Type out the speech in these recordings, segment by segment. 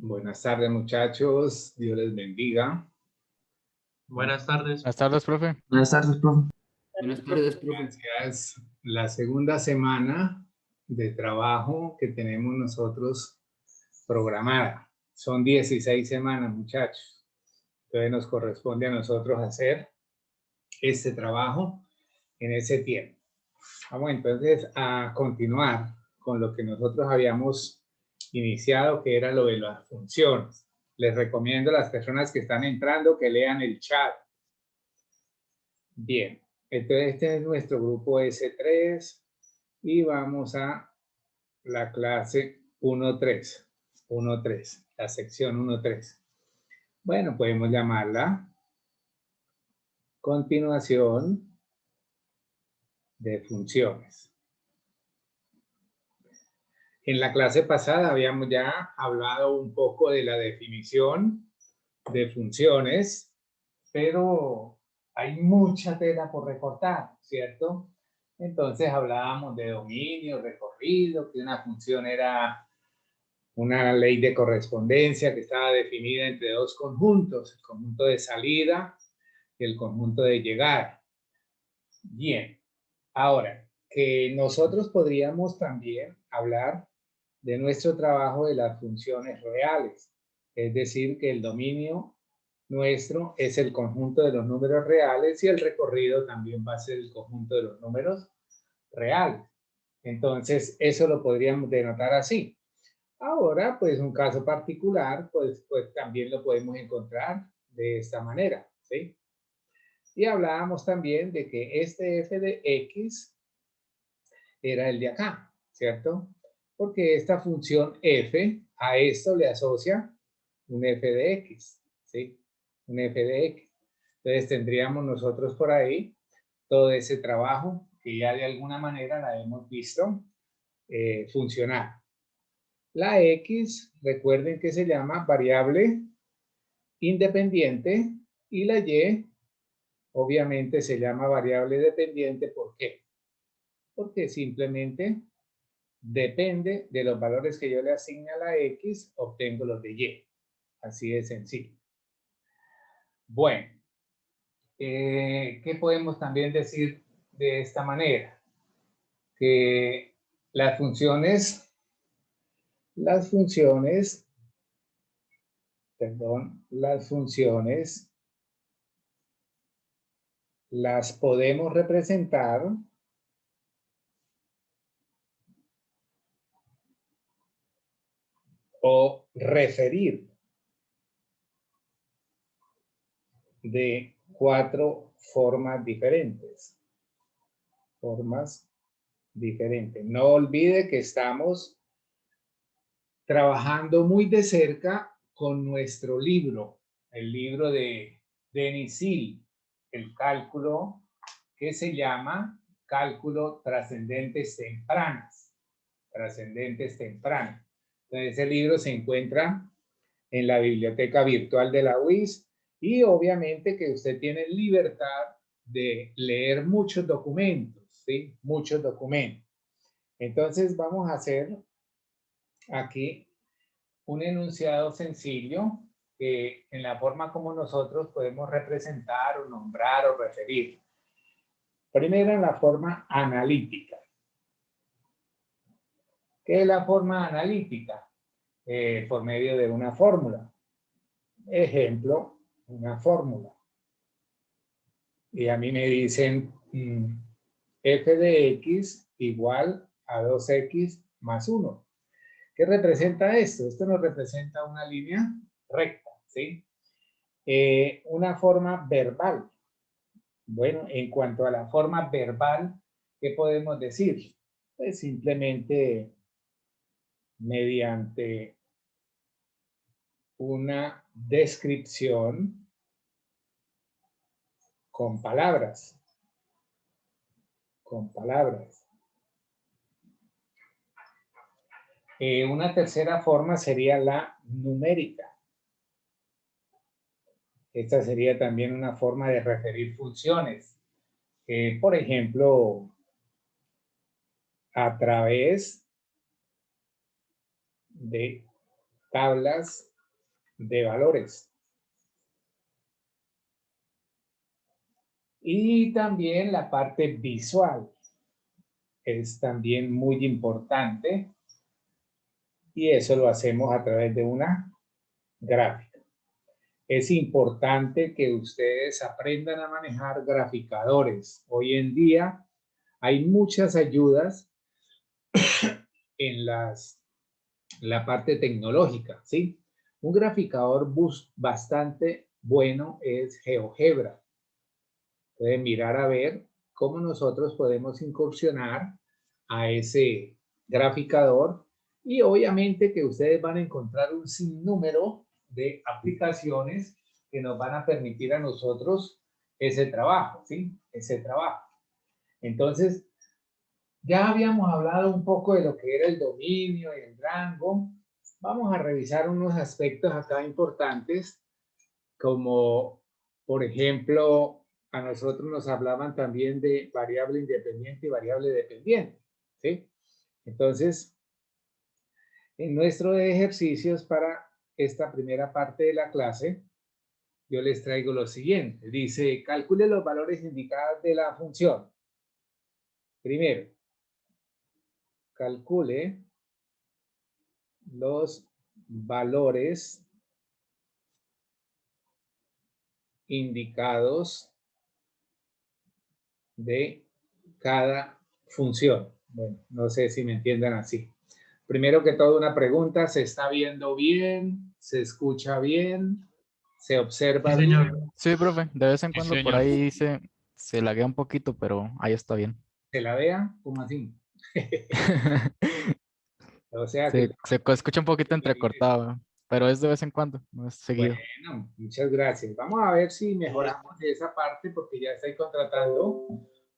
Buenas tardes, muchachos. Dios les bendiga. Buenas tardes. Buenas tardes, profe. Buenas tardes, profe. Buenas tardes, profe. Es la segunda semana de trabajo que tenemos nosotros programada. Son 16 semanas, muchachos. Entonces nos corresponde a nosotros hacer este trabajo en ese tiempo. Vamos entonces a continuar con lo que nosotros habíamos iniciado, que era lo de las funciones. Les recomiendo a las personas que están entrando que lean el chat. Bien, entonces este es nuestro grupo S3 y vamos a la clase 1.3, la sección 1.3. Bueno, podemos llamarla continuación de funciones. En la clase pasada habíamos ya hablado un poco de la definición de funciones, pero hay mucha tela por recortar, ¿cierto? Entonces hablábamos de dominio, recorrido, que una función era una ley de correspondencia que estaba definida entre dos conjuntos, el conjunto de salida y el conjunto de llegada. Bien, ahora, que nosotros podríamos también hablar de nuestro trabajo de las funciones reales, es decir, que el dominio nuestro es el conjunto de los números reales y el recorrido también va a ser el conjunto de los números reales. Entonces, eso lo podríamos denotar así. Ahora, pues un caso particular, pues también lo podemos encontrar de esta manera, ¿sí? Y hablábamos también de que este f de x era el de acá, ¿cierto? Porque esta función f a esto le asocia un f de x, ¿sí? Un f de x. Entonces tendríamos nosotros por ahí todo ese trabajo que ya de alguna manera la hemos visto funcionar. La x, recuerden que se llama variable independiente y la y obviamente se llama variable dependiente. ¿Por qué? Porque simplemente depende de los valores que yo le asigne a la x, obtengo los de y. Así de sencillo. Bueno, ¿qué podemos también decir de esta manera? Que las funciones las podemos representar o referir de 4 formas diferentes. No olvide que estamos trabajando muy de cerca con nuestro libro, el libro de Denis Hill, el cálculo que se llama Cálculo Trascendentes Tempranas. Entonces, ese libro se encuentra en la biblioteca virtual de la UIS y obviamente que usted tiene libertad de leer muchos documentos, ¿sí? Muchos documentos. Entonces vamos a hacer aquí un enunciado sencillo que en la forma como nosotros podemos representar o nombrar o referir. Primero en la forma analítica. ¿Qué es la forma analítica? Por medio de una fórmula. Ejemplo, una fórmula. Y a mí me dicen f de x igual a 2x más 1. ¿Qué representa esto? Esto nos representa una línea recta, ¿sí? Una forma verbal. Bueno, en cuanto a la forma verbal, ¿qué podemos decir? Pues simplemente mediante una descripción con palabras. Una tercera forma sería la numérica. Esta sería también una forma de referir funciones. Por ejemplo, a través de tablas de valores. Y también la parte visual es también muy importante y eso lo hacemos a través de una gráfica. Es importante que ustedes aprendan a manejar graficadores. Hoy en día hay muchas ayudas en la parte tecnológica, ¿sí? Un graficador bastante bueno es GeoGebra. Pueden mirar a ver cómo nosotros podemos incursionar a ese graficador y obviamente que ustedes van a encontrar un sinnúmero de aplicaciones que nos van a permitir a nosotros ese trabajo, ¿sí? Ese trabajo. Entonces, ya habíamos hablado un poco de lo que era el dominio y el rango. Vamos a revisar unos aspectos acá importantes, como por ejemplo, a nosotros nos hablaban también de variable independiente y variable dependiente, ¿sí? Entonces, en nuestro ejercicios para esta primera parte de la clase, yo les traigo lo siguiente. Dice, calcule los valores indicados de la función. Primero, calcule los valores indicados de cada función. Bueno, no sé si me entiendan así. Primero que todo, una pregunta, ¿se está viendo bien? ¿Se escucha bien? ¿Se observa Sí, bien? señor. Sí, profe, de vez en Sí, cuando por señor. ahí se laguea un poquito, pero ahí está bien. ¿Se la vea? ¿Cómo así? O sea que... Se escucha un poquito entrecortado, pero es de vez en cuando, no es seguido. Bueno, muchas gracias. Vamos a ver si mejoramos esa parte porque ya estoy contratando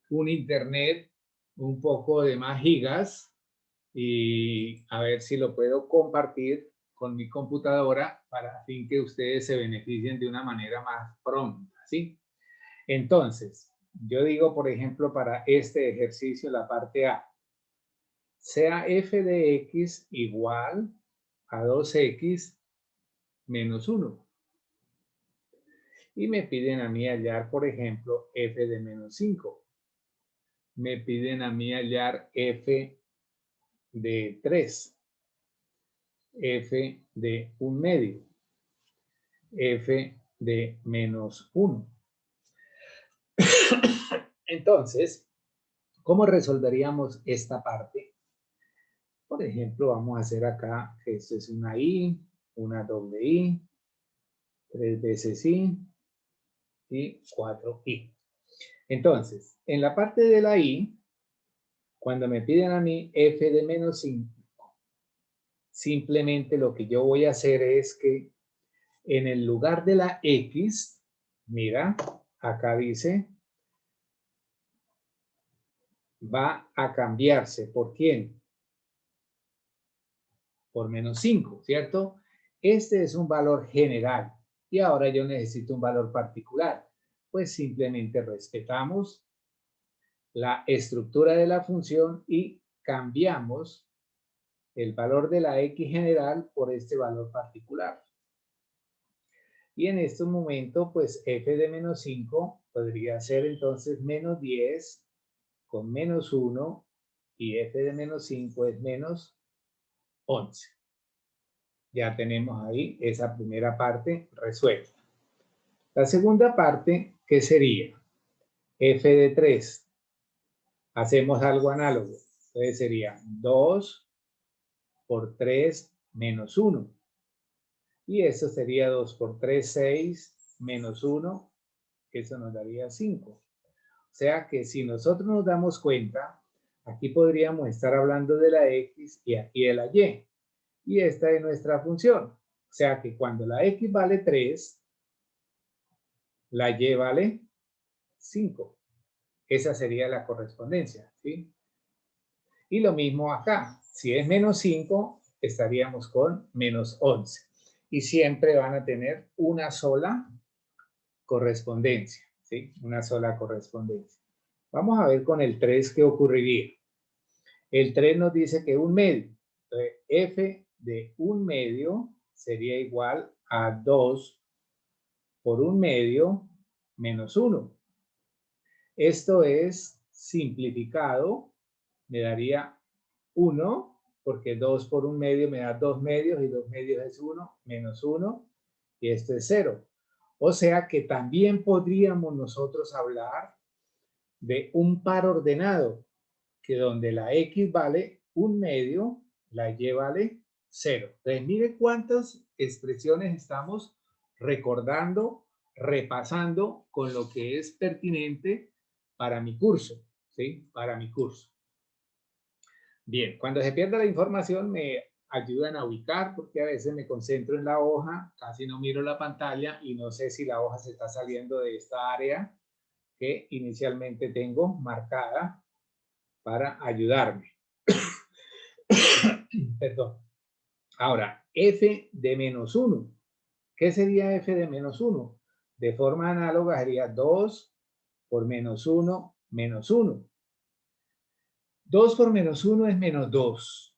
un internet un poco de más gigas y a ver si lo puedo compartir con mi computadora para fin que ustedes se beneficien de una manera más pronta, ¿sí? Entonces, yo digo, por ejemplo, para este ejercicio, la parte A, sea f de x igual a 2x menos 1. Y me piden a mí hallar, por ejemplo, f de menos 5. Me piden a mí hallar f de 3, f de 1/2, f de menos 1. Entonces, ¿cómo resolveríamos esta parte? Por ejemplo, vamos a hacer acá, esto es una i, una doble i, 3 veces i y 4i. Entonces, en la parte de la i, cuando me piden a mí f de menos 5, simplemente lo que yo voy a hacer es que en el lugar de la x, mira, acá dice, va a cambiarse. ¿Por quién? Por menos 5, ¿cierto? Este es un valor general y ahora yo necesito un valor particular. Pues simplemente respetamos la estructura de la función y cambiamos el valor de la x general por este valor particular. Y en este momento, pues f de menos 5 podría ser entonces menos 10 con menos 1 y f de menos 5 es menos 11. Ya tenemos ahí esa primera parte resuelta. La segunda parte, ¿qué sería? F de 3. Hacemos algo análogo. Entonces sería 2 por 3 menos 1. Y eso sería 2 por 3, 6, menos 1. Eso nos daría 5. O sea que si nosotros nos damos cuenta, aquí podríamos estar hablando de la x y aquí de la y. Y esta es nuestra función. O sea que cuando la x vale 3, la y vale 5. Esa sería la correspondencia, ¿sí? Y lo mismo acá. Si es menos 5, estaríamos con menos 11. Y siempre van a tener una sola correspondencia, ¿sí? Una sola correspondencia. Vamos a ver con el 3 qué ocurriría. El 3 nos dice que 1/2. Entonces, f de 1/2 sería igual a 2 por 1/2 menos 1. Esto es simplificado, me daría 1, porque 2 por 1/2 me da 2/2 y 2/2 es 1, menos 1, y esto es 0. O sea que también podríamos nosotros hablar de un par ordenado, que donde la X vale 1/2, la Y vale 0. Entonces, mire cuántas expresiones estamos recordando, repasando con lo que es pertinente para mi curso, ¿sí? Para mi curso. Bien, cuando se pierda la información me ayudan a ubicar porque a veces me concentro en la hoja, casi no miro la pantalla y no sé si la hoja se está saliendo de esta área que inicialmente tengo marcada para ayudarme. Perdón. Ahora, f de menos 1. ¿Qué sería f de menos 1? De forma análoga sería 2 por menos 1 menos 1. 2 por menos 1 es menos 2.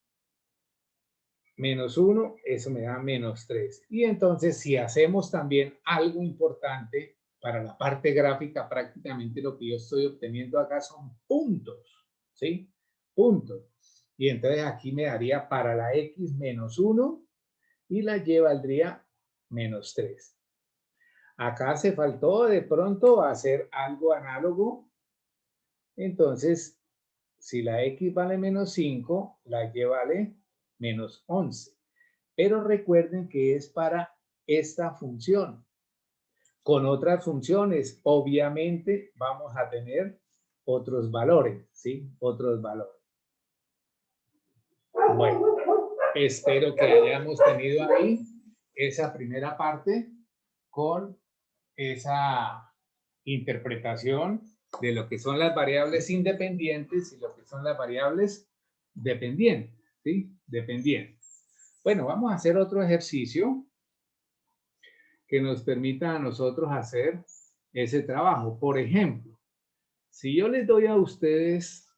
Menos 1, eso me da menos 3. Y entonces, si hacemos también algo importante para la parte gráfica, prácticamente lo que yo estoy obteniendo acá son puntos, ¿sí? Puntos. Y entonces aquí me daría para la X menos 1 y la Y valdría menos 3. Acá se faltó de pronto hacer algo análogo. Entonces, si la X vale menos 5, la Y vale menos 11. Pero recuerden que es para esta función. Con otras funciones, obviamente, vamos a tener otros valores, ¿sí? Otros valores. Bueno, espero que hayamos tenido ahí esa primera parte con esa interpretación de lo que son las variables independientes y lo que son las variables dependientes, ¿sí? Dependientes. Bueno, vamos a hacer otro ejercicio que nos permita a nosotros hacer ese trabajo. Por ejemplo, si yo les doy a ustedes,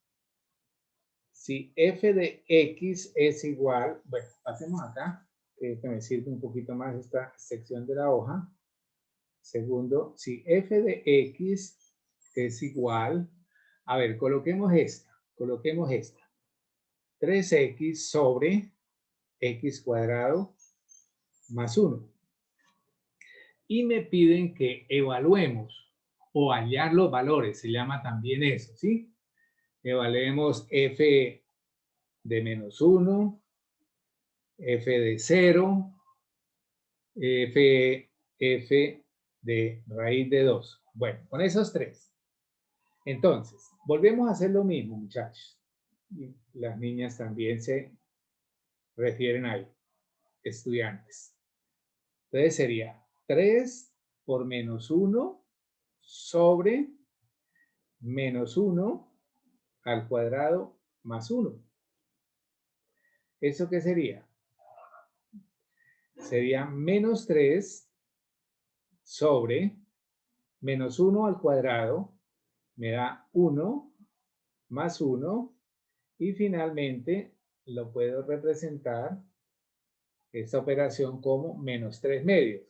si f de x es igual, bueno, pasemos acá, que me sirve un poquito más esta sección de la hoja. Segundo, si f de x es igual, a ver, coloquemos esta. 3x sobre x cuadrado más 1. Y me piden que evaluemos o hallar los valores, se llama también eso, ¿sí? Evaluemos f de menos 1, f de 0, f de raíz de 2. Bueno, con esos tres. Entonces, volvemos a hacer lo mismo, muchachos. Las niñas también se refieren ahí, estudiantes. Entonces sería 3 por menos 1 sobre menos 1 al cuadrado más 1. ¿Eso qué sería? Sería menos 3 sobre menos 1 al cuadrado, me da 1 más 1 y finalmente lo puedo representar esta operación como menos 3/2.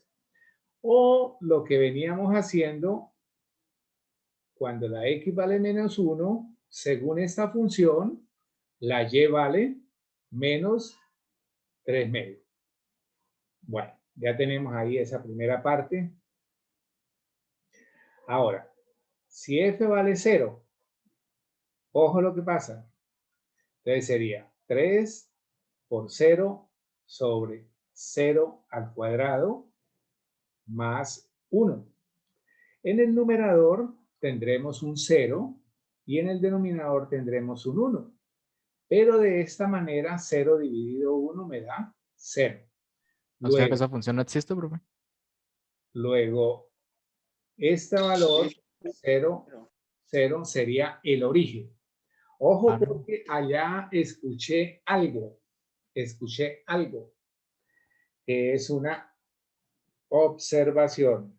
O lo que veníamos haciendo cuando la X vale menos 1, según esta función, la Y vale menos 3/2. Bueno, ya tenemos ahí esa primera parte. Ahora, si f vale 0, ojo lo que pasa. Entonces sería 3 por 0 sobre 0 al cuadrado más 1. En el numerador tendremos un 0 y en el denominador tendremos un 1. Pero de esta manera 0 dividido 1 me da 0. O sea que esa función no existe, profe. Luego, este valor 0, 0 sería el origen. Ojo porque allá escuché algo, que es una observación.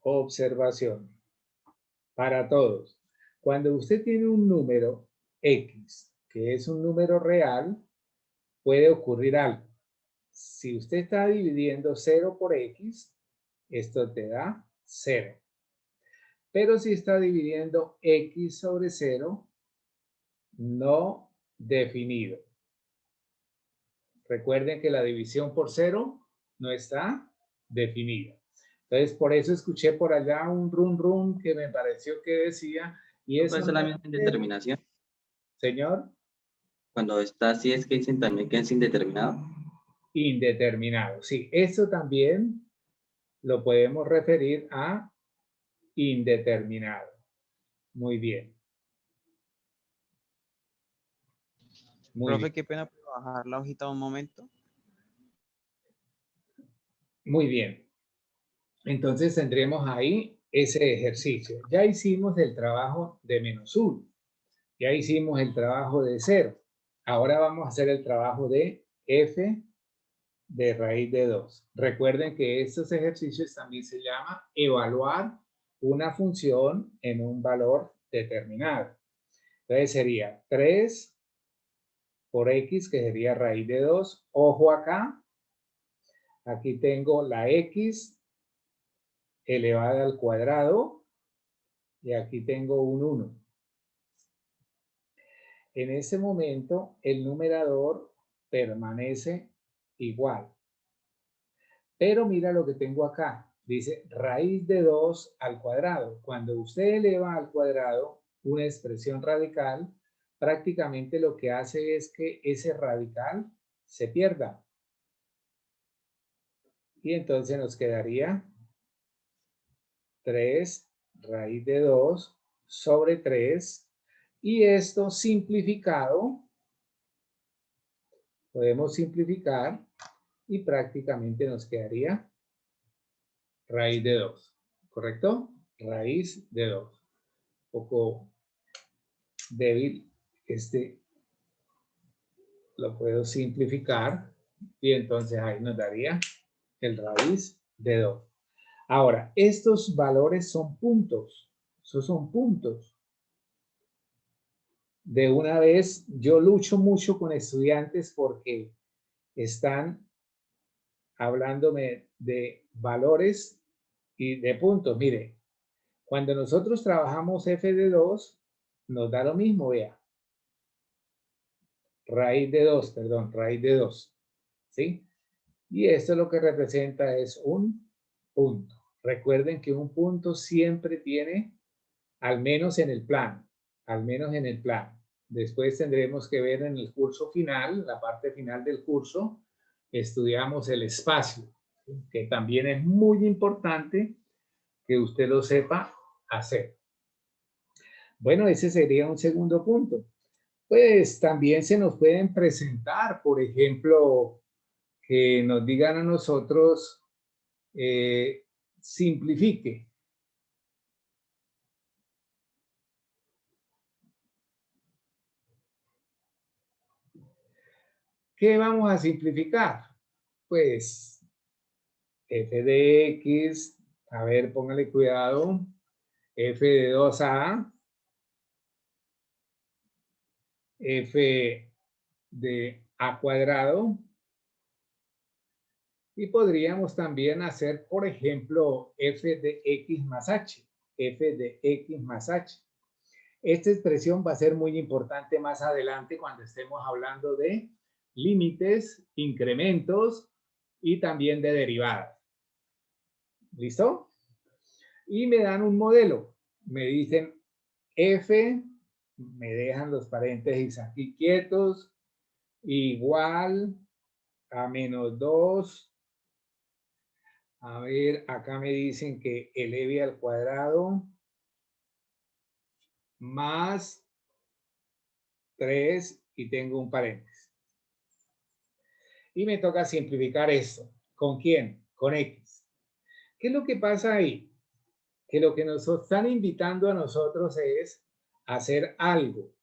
Observación para todos. Cuando usted tiene un número X, que es un número real, puede ocurrir algo. Si usted está dividiendo 0 por x, esto te da 0. Pero si está dividiendo x sobre 0, no definido. Recuerden que la división por 0 no está definida. Entonces, por eso escuché por allá un rum que me pareció que decía, y eso Es la misma indeterminación. Señor. Cuando está así es que dicen también que es indeterminado. Indeterminado, sí. Eso también lo podemos referir a indeterminado. Muy bien. Muy Profe, bien. qué pena, ¿puedo bajar la hojita un momento? Muy bien. Entonces tendremos ahí ese ejercicio. Ya hicimos el trabajo de -1. Ya hicimos el trabajo de 0. Ahora vamos a hacer el trabajo de f de raíz de 2. Recuerden que estos ejercicios también se llama evaluar una función en un valor determinado. Entonces sería 3 por x, que sería raíz de 2. Ojo acá. Aquí tengo la x elevada al cuadrado y aquí tengo un 1. En ese momento el numerador permanece igual. Pero mira lo que tengo acá. Dice raíz de 2 al cuadrado. Cuando usted eleva al cuadrado una expresión radical, prácticamente lo que hace es que ese radical se pierda. Y entonces nos quedaría 3 raíz de 2 sobre 3. Y esto simplificado, podemos simplificar y prácticamente nos quedaría raíz de 2. ¿Correcto? Raíz de 2. Un poco débil. Lo puedo simplificar y entonces ahí nos daría el raíz de 2. Ahora, estos valores son puntos. Esos son puntos. De una vez, yo lucho mucho con estudiantes porque están hablándome de valores y de puntos. Mire, cuando nosotros trabajamos f de 2, nos da lo mismo, vea. Raíz de 2, perdón, raíz de 2. ¿Sí? Y esto lo que representa es un punto. Recuerden que un punto siempre tiene, al menos en el plano, al menos en el plano. Después tendremos que ver en el curso final, la parte final del curso, estudiamos el espacio, que también es muy importante que usted lo sepa hacer. Bueno, ese sería un segundo punto. Pues también se nos pueden presentar, por ejemplo, que nos digan a nosotros, simplifique. ¿Qué vamos a simplificar? Pues f de x, a ver, póngale cuidado, f de 2a, f de a cuadrado, y podríamos también hacer, por ejemplo, f de x más h, f de x más h. Esta expresión va a ser muy importante más adelante cuando estemos hablando de límites, incrementos y también de derivadas. ¿Listo? Y me dan un modelo. Me dicen f, me dejan los paréntesis aquí quietos, igual a menos 2. A ver, acá me dicen que eleve al cuadrado más 3 y tengo un paréntesis. Y me toca simplificar esto. ¿Con quién? Con x. ¿Qué es lo que pasa ahí? Que lo que nos están invitando a nosotros es hacer algo.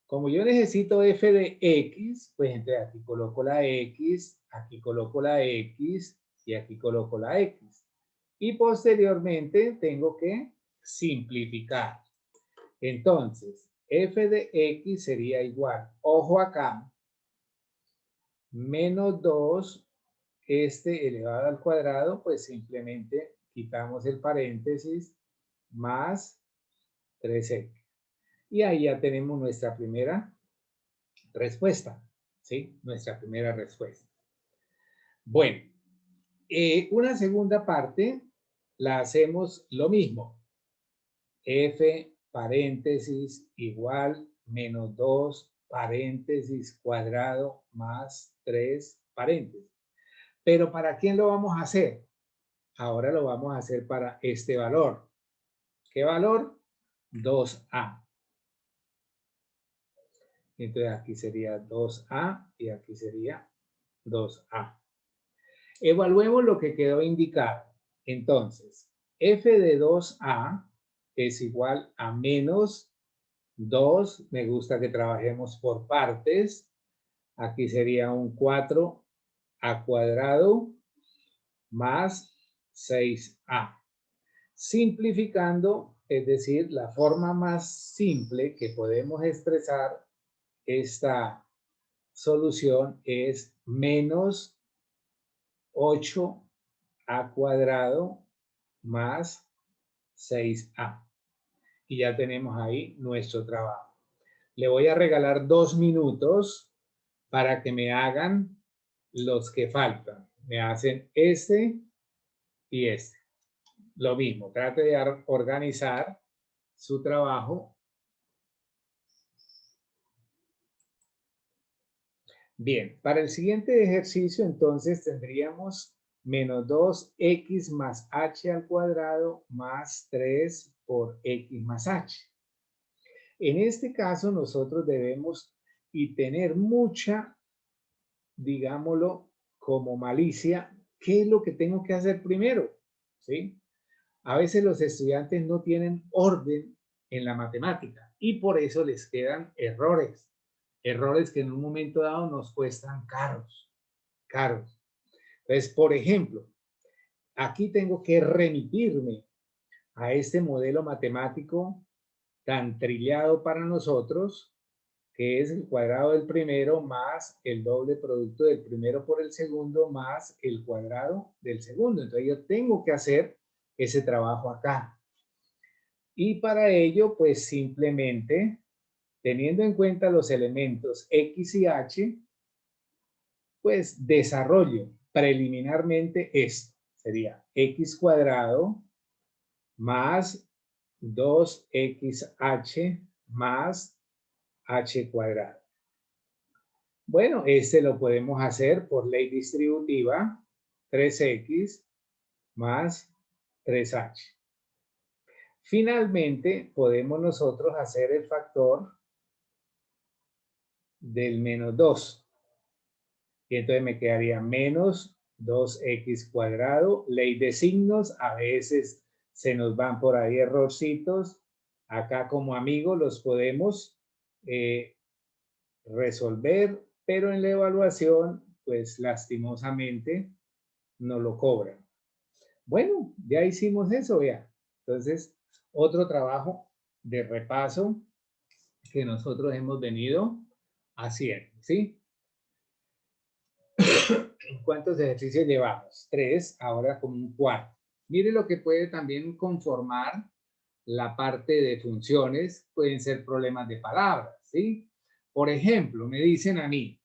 Como yo necesito f de x, pues entonces aquí coloco la x, aquí coloco la x y aquí coloco la x. Y posteriormente tengo que simplificar. Entonces, f de x sería igual, ojo acá, menos 2, este elevado al cuadrado, pues simplemente quitamos el paréntesis, más 3x. Y ahí ya tenemos nuestra primera respuesta, ¿sí? Nuestra primera respuesta. Bueno, una segunda parte la hacemos lo mismo. F paréntesis igual menos 2 paréntesis cuadrado más 3 paréntesis. Pero ¿para quién lo vamos a hacer? Ahora lo vamos a hacer para este valor. ¿Qué valor? 2a. Entonces aquí sería 2a y aquí sería 2a. Evaluemos lo que quedó indicado. Entonces, f de 2a es igual a menos 2. Me gusta que trabajemos por partes. Aquí sería un 4a cuadrado más 6a. Simplificando, es decir, la forma más simple que podemos expresar esta solución es menos 8a cuadrado más 6a. Y ya tenemos ahí nuestro trabajo. Le voy a regalar 2 minutos para que me hagan los que faltan. Me hacen este y este. Lo mismo, trate de organizar su trabajo. Bien, para el siguiente ejercicio entonces tendríamos menos 2x más h al cuadrado más 3 por x más h. En este caso nosotros debemos y tener mucha, digámoslo, como malicia, ¿qué es lo que tengo que hacer primero? ¿Sí? A veces los estudiantes no tienen orden en la matemática y por eso les quedan errores. Errores que en un momento dado nos cuestan caros. Entonces, por ejemplo, aquí tengo que remitirme a este modelo matemático tan trillado para nosotros, que es el cuadrado del primero más el doble producto del primero por el segundo más el cuadrado del segundo. Entonces yo tengo que hacer ese trabajo acá. Y para ello, pues simplemente, teniendo en cuenta los elementos x y h, pues desarrollo preliminarmente esto. Sería x cuadrado más 2xh más h cuadrado. Bueno, este lo podemos hacer por ley distributiva, 3x más 3h. Finalmente, podemos nosotros hacer el factor del menos 2. Y entonces me quedaría menos 2x cuadrado. Ley de signos, a veces se nos van por ahí errorcitos. Acá como amigos los podemos resolver, pero en la evaluación, pues lastimosamente, no lo cobran. Bueno, ya hicimos eso, vea. Entonces, otro trabajo de repaso que nosotros hemos venido haciendo, ¿sí? ¿Cuántos ejercicios llevamos? 3, ahora como un cuarto. Mire lo que puede también conformar la parte de funciones, pueden ser problemas de palabras, ¿sí? Por ejemplo, me dicen a mí,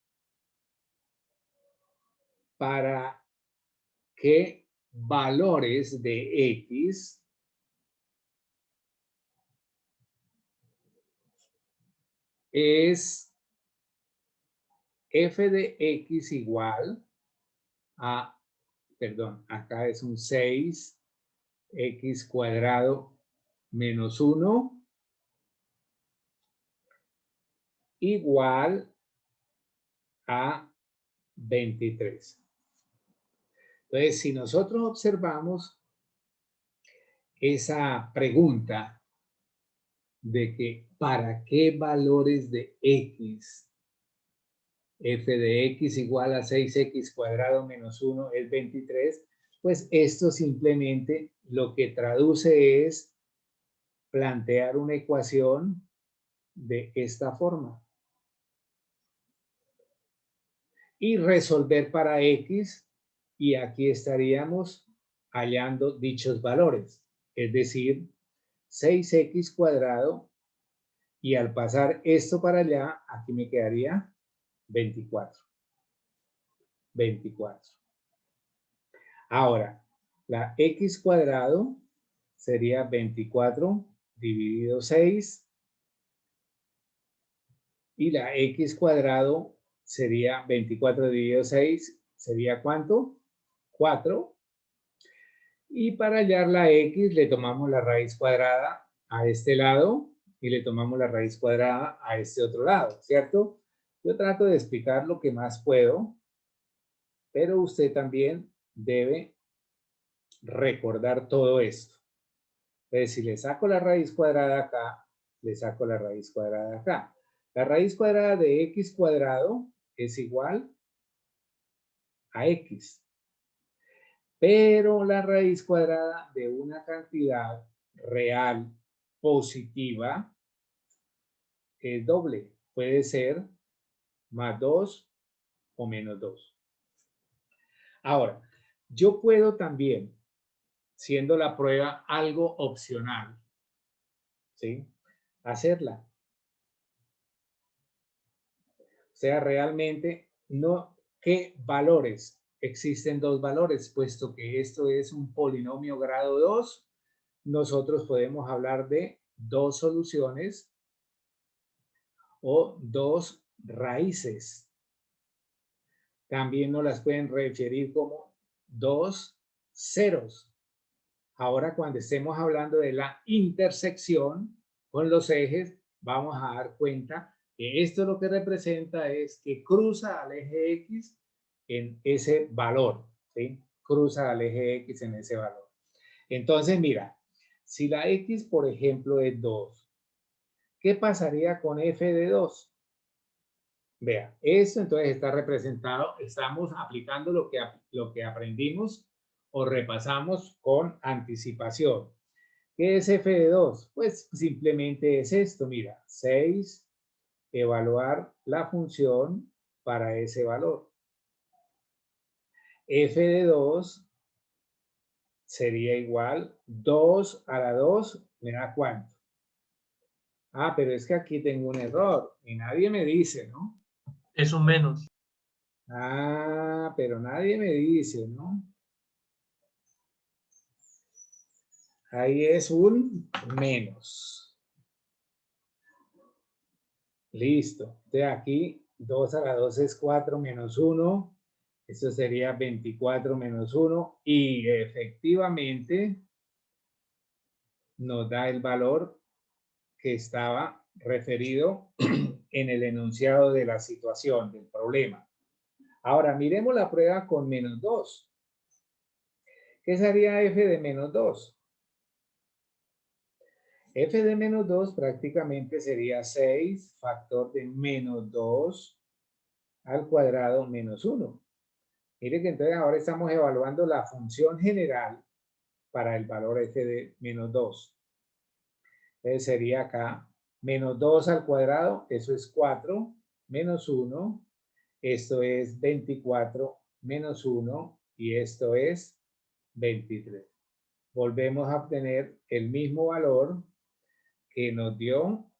¿para qué valores de x es f de x igual a, perdón, acá es un 6x cuadrado menos 1 igual a 23. Entonces, si nosotros observamos esa pregunta de que ¿para qué valores de x? F de x igual a 6x cuadrado menos 1 es 23, pues esto simplemente lo que traduce es plantear una ecuación de esta forma. y resolver para X, y aquí estaríamos hallando dichos valores, es decir, 6x cuadrado, y al pasar esto para allá, aquí me quedaría 24. 24. Ahora, la x cuadrado sería 24 dividido 6, y la x cuadrado sería 24 dividido 6, ¿sería cuánto? 4. Y para hallar la x le tomamos la raíz cuadrada a este lado y le tomamos la raíz cuadrada a este otro lado, ¿cierto? Yo trato de explicar lo que más puedo, pero usted también debe recordar todo esto. Entonces, si le saco la raíz cuadrada acá, le saco la raíz cuadrada acá. La raíz cuadrada de x cuadrado es igual a x. Pero la raíz cuadrada de una cantidad real positiva es doble. Puede ser más 2 o menos 2. Ahora, yo puedo también, siendo la prueba algo opcional, ¿sí?, hacerla. O sea, realmente no, ¿qué valores? Existen dos valores, puesto que esto es un polinomio grado 2, nosotros podemos hablar de dos soluciones o dos raíces. También nos las pueden referir como dos ceros. Ahora, cuando estemos hablando de la intersección con los ejes, vamos a dar cuenta que esto lo que representa es que cruza al eje X en ese valor, ¿sí? Cruza al eje X en ese valor. Entonces, mira, si la X, por ejemplo, es 2, ¿qué pasaría con f de 2? Vea, esto entonces está representado, estamos aplicando lo que aprendimos o repasamos con anticipación. ¿Qué es f de 2? Pues simplemente es esto, mira, 6, evaluar la función para ese valor. F de 2 sería igual, 2 a la 2 me da ¿cuánto? Ah, pero es que aquí tengo un error y nadie me dice, ¿no? Es un menos. Ah, pero nadie me dice, ¿no? Ahí es un menos. Listo. De aquí, 2 a la 2 es 4 menos 1. Esto sería 24 menos 1. Y efectivamente nos da el valor que estaba referido en el enunciado de la situación, del problema. Ahora, miremos la prueba con menos 2. ¿Qué sería f de menos 2? F de menos 2 prácticamente sería 6 factor de menos 2 al cuadrado menos 1. Mire que entonces ahora estamos evaluando la función general para el valor f de menos 2. Entonces sería acá menos 2 al cuadrado, eso es 4, menos 1, esto es 24 menos 1 y esto es 23. Volvemos a obtener el mismo valor que nos dio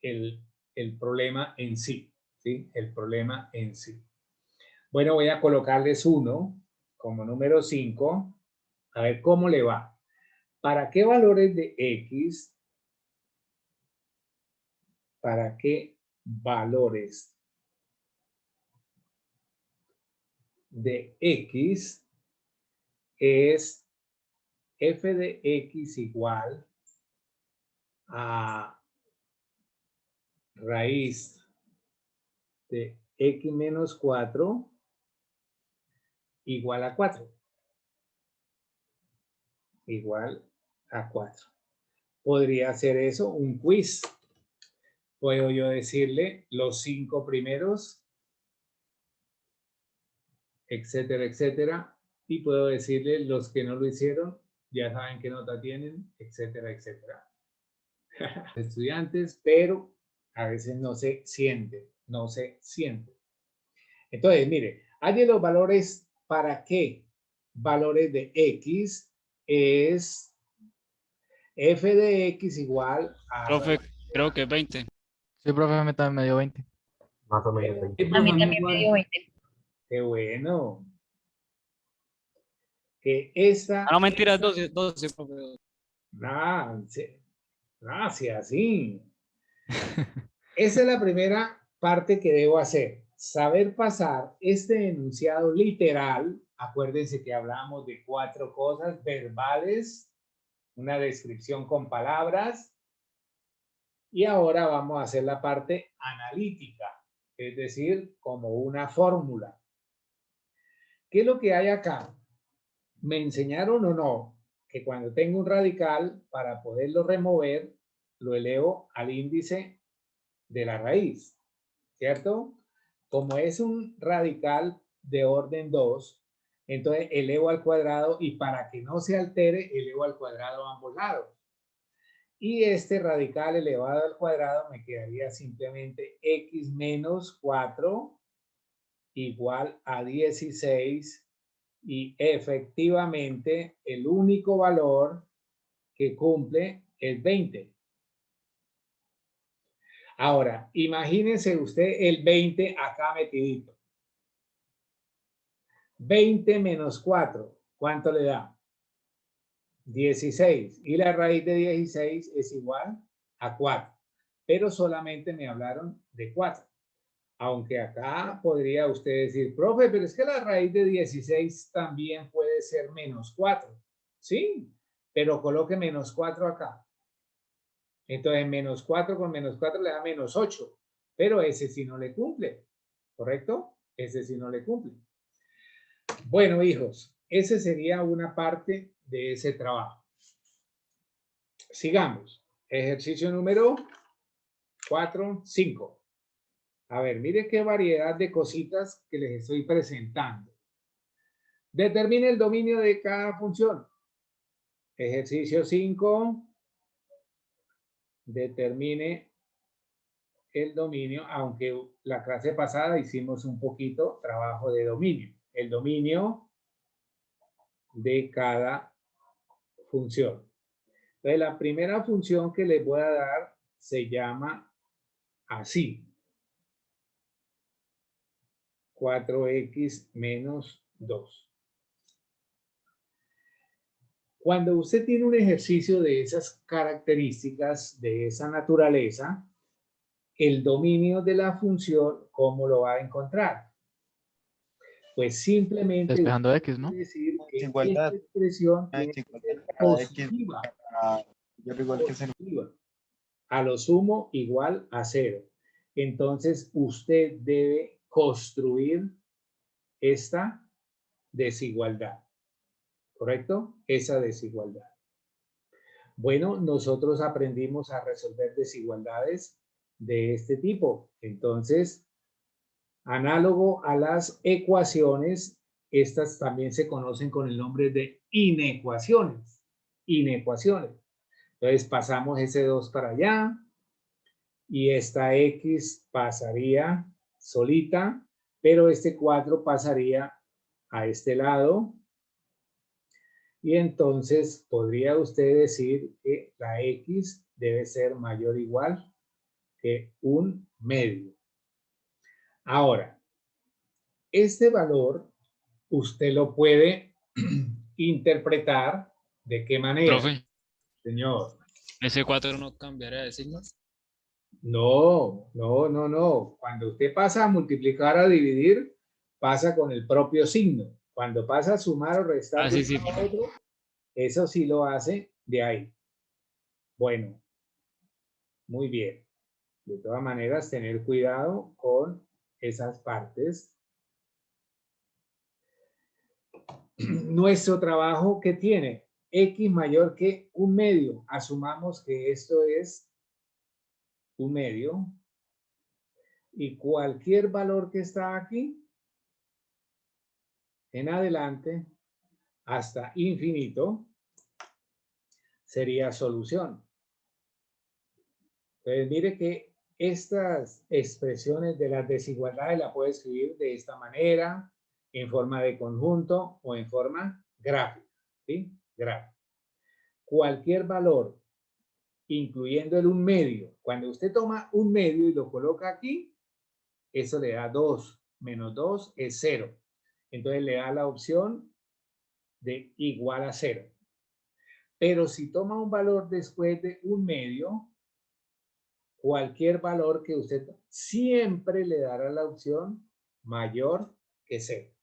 el problema en sí, ¿sí? El problema en sí. Bueno, voy a colocarles 1 como número 5, a ver cómo le va. ¿Para qué valores de X? ¿Para qué valores de X es f de X igual a raíz de X menos 4 igual a 4? Igual a 4. Podría ser eso un quiz. Puedo yo decirle los 5 primeros, etcétera, etcétera, y puedo decirle los que no lo hicieron, ya saben qué nota tienen, etcétera, etcétera. Estudiantes, pero a veces no se siente, no se siente. Entonces, mire, hay los valores para qué. Valores de x es f de x igual a... Profe, creo que 20. Sí, profe, a mí también me dio 20. Más o menos. ¿Qué, A mí profe, también igual? me dio 20. Qué bueno. Que esta... Ah, no, mentiras, 12, 12, profe. Gracias, sí. Esa es la primera parte que debo hacer. Saber pasar este enunciado literal. Acuérdense que hablamos de 4 cosas verbales, una descripción con palabras. Y ahora vamos a hacer la parte analítica, es decir, como una fórmula. ¿Qué es lo que hay acá? Me enseñaron o no que cuando tengo un radical, para poderlo remover, lo elevo al índice de la raíz, ¿cierto? Como es un radical de orden 2, entonces elevo al cuadrado y para que no se altere, elevo al cuadrado a ambos lados. Y este radical elevado al cuadrado me quedaría simplemente x menos 4 igual a 16 y efectivamente el único valor que cumple es 20. Ahora, imagínense usted el 20 acá metidito. 20 menos 4, ¿cuánto le da? 16. Y la raíz de 16 es igual a 4. Pero solamente me hablaron de 4. Aunque acá podría usted decir, profe, pero es que la raíz de 16 también puede ser menos 4. Sí, pero coloque menos 4 acá. Entonces, menos 4 con menos 4 le da menos 8. Pero ese sí no le cumple. ¿Correcto? Ese sí no le cumple. Bueno, hijos, esa sería una parte de ese trabajo. Sigamos. Ejercicio número 4, 5. A ver, mire qué variedad de cositas que les estoy presentando. Determine el dominio de cada función. Ejercicio 5. Determine el dominio, aunque la clase pasada hicimos un poquito trabajo de dominio. El dominio de cada función. Entonces, la primera función que les voy a dar se llama así. 4x menos 2. Cuando usted tiene un ejercicio de esas características, de esa naturaleza, el dominio de la función, ¿cómo lo va a encontrar? Pues simplemente Despejando X, ¿no? decir que Desigualdad. esta expresión tiene que Desigualdad ser cada X positiva. mayor o igual que 0. Positiva. A lo sumo igual a 0. Entonces usted debe construir esta desigualdad. ¿Correcto? Esa desigualdad. Bueno, nosotros aprendimos a resolver desigualdades de este tipo. Entonces, análogo a las ecuaciones, estas también se conocen con el nombre de inecuaciones. Inecuaciones. Entonces, pasamos ese 2 para allá y esta X pasaría solita, pero este 4 pasaría a este lado. Y entonces podría usted decir que la X debe ser mayor o igual que un medio. Ahora, este valor usted lo puede interpretar ¿de qué manera? Profe, Señor. ese 4 no cambiaría de signo. No, no, no, no. Cuando usted pasa a multiplicar, a dividir, pasa con el propio signo. Cuando pasa a sumar o restar Ah, de sí, sí, uno a profe. otro, eso sí lo hace de ahí. Bueno, muy bien. De todas maneras, tener cuidado con esas partes. Nuestro trabajo, ¿qué tiene? X mayor que un medio. Asumamos que esto es un medio. Y cualquier valor que está aquí, en adelante, hasta infinito, sería solución. Entonces, mire que estas expresiones de las desigualdades la puedo escribir de esta manera, en forma de conjunto o en forma gráfica, ¿sí? Gráfica. Cualquier valor, incluyendo el un medio, cuando usted toma un medio y lo coloca aquí, eso le da 2, menos 2 es 0. Entonces le da la opción de igual a 0. Pero si toma un valor después de un medio, cualquier valor que usted siempre le dará la opción mayor que 0.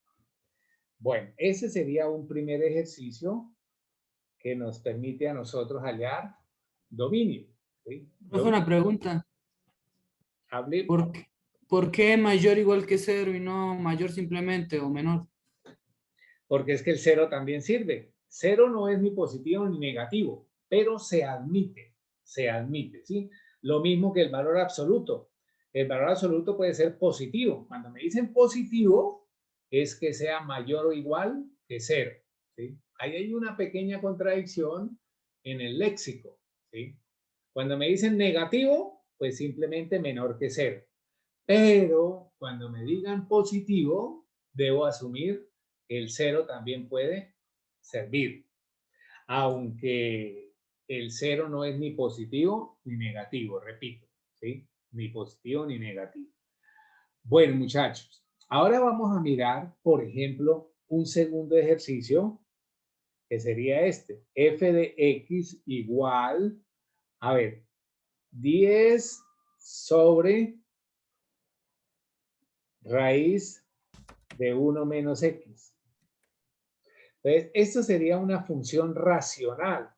Bueno, ese sería un primer ejercicio que nos permite a nosotros hallar dominio. ¿Sí? Una pregunta. Hable. ¿Por qué mayor igual que 0 y no mayor simplemente o menor? Porque es que el 0 también sirve. 0 no es ni positivo ni negativo, pero se admite, ¿sí? Lo mismo que el valor absoluto. El valor absoluto puede ser positivo. Cuando me dicen positivo, es que sea mayor o igual que 0, ¿sí? Ahí hay una pequeña contradicción en el léxico, ¿sí? Cuando me dicen negativo, pues simplemente menor que 0. Pero cuando me digan positivo, debo asumir que el 0 también puede servir. Aunque el 0 no es ni positivo ni negativo, repito, ¿sí? Ni positivo ni negativo. Bueno, muchachos, ahora vamos a mirar, por ejemplo, un segundo ejercicio que sería este. F de X igual, a ver, 10 sobre raíz de 1 menos X. Entonces, esto sería una función racional,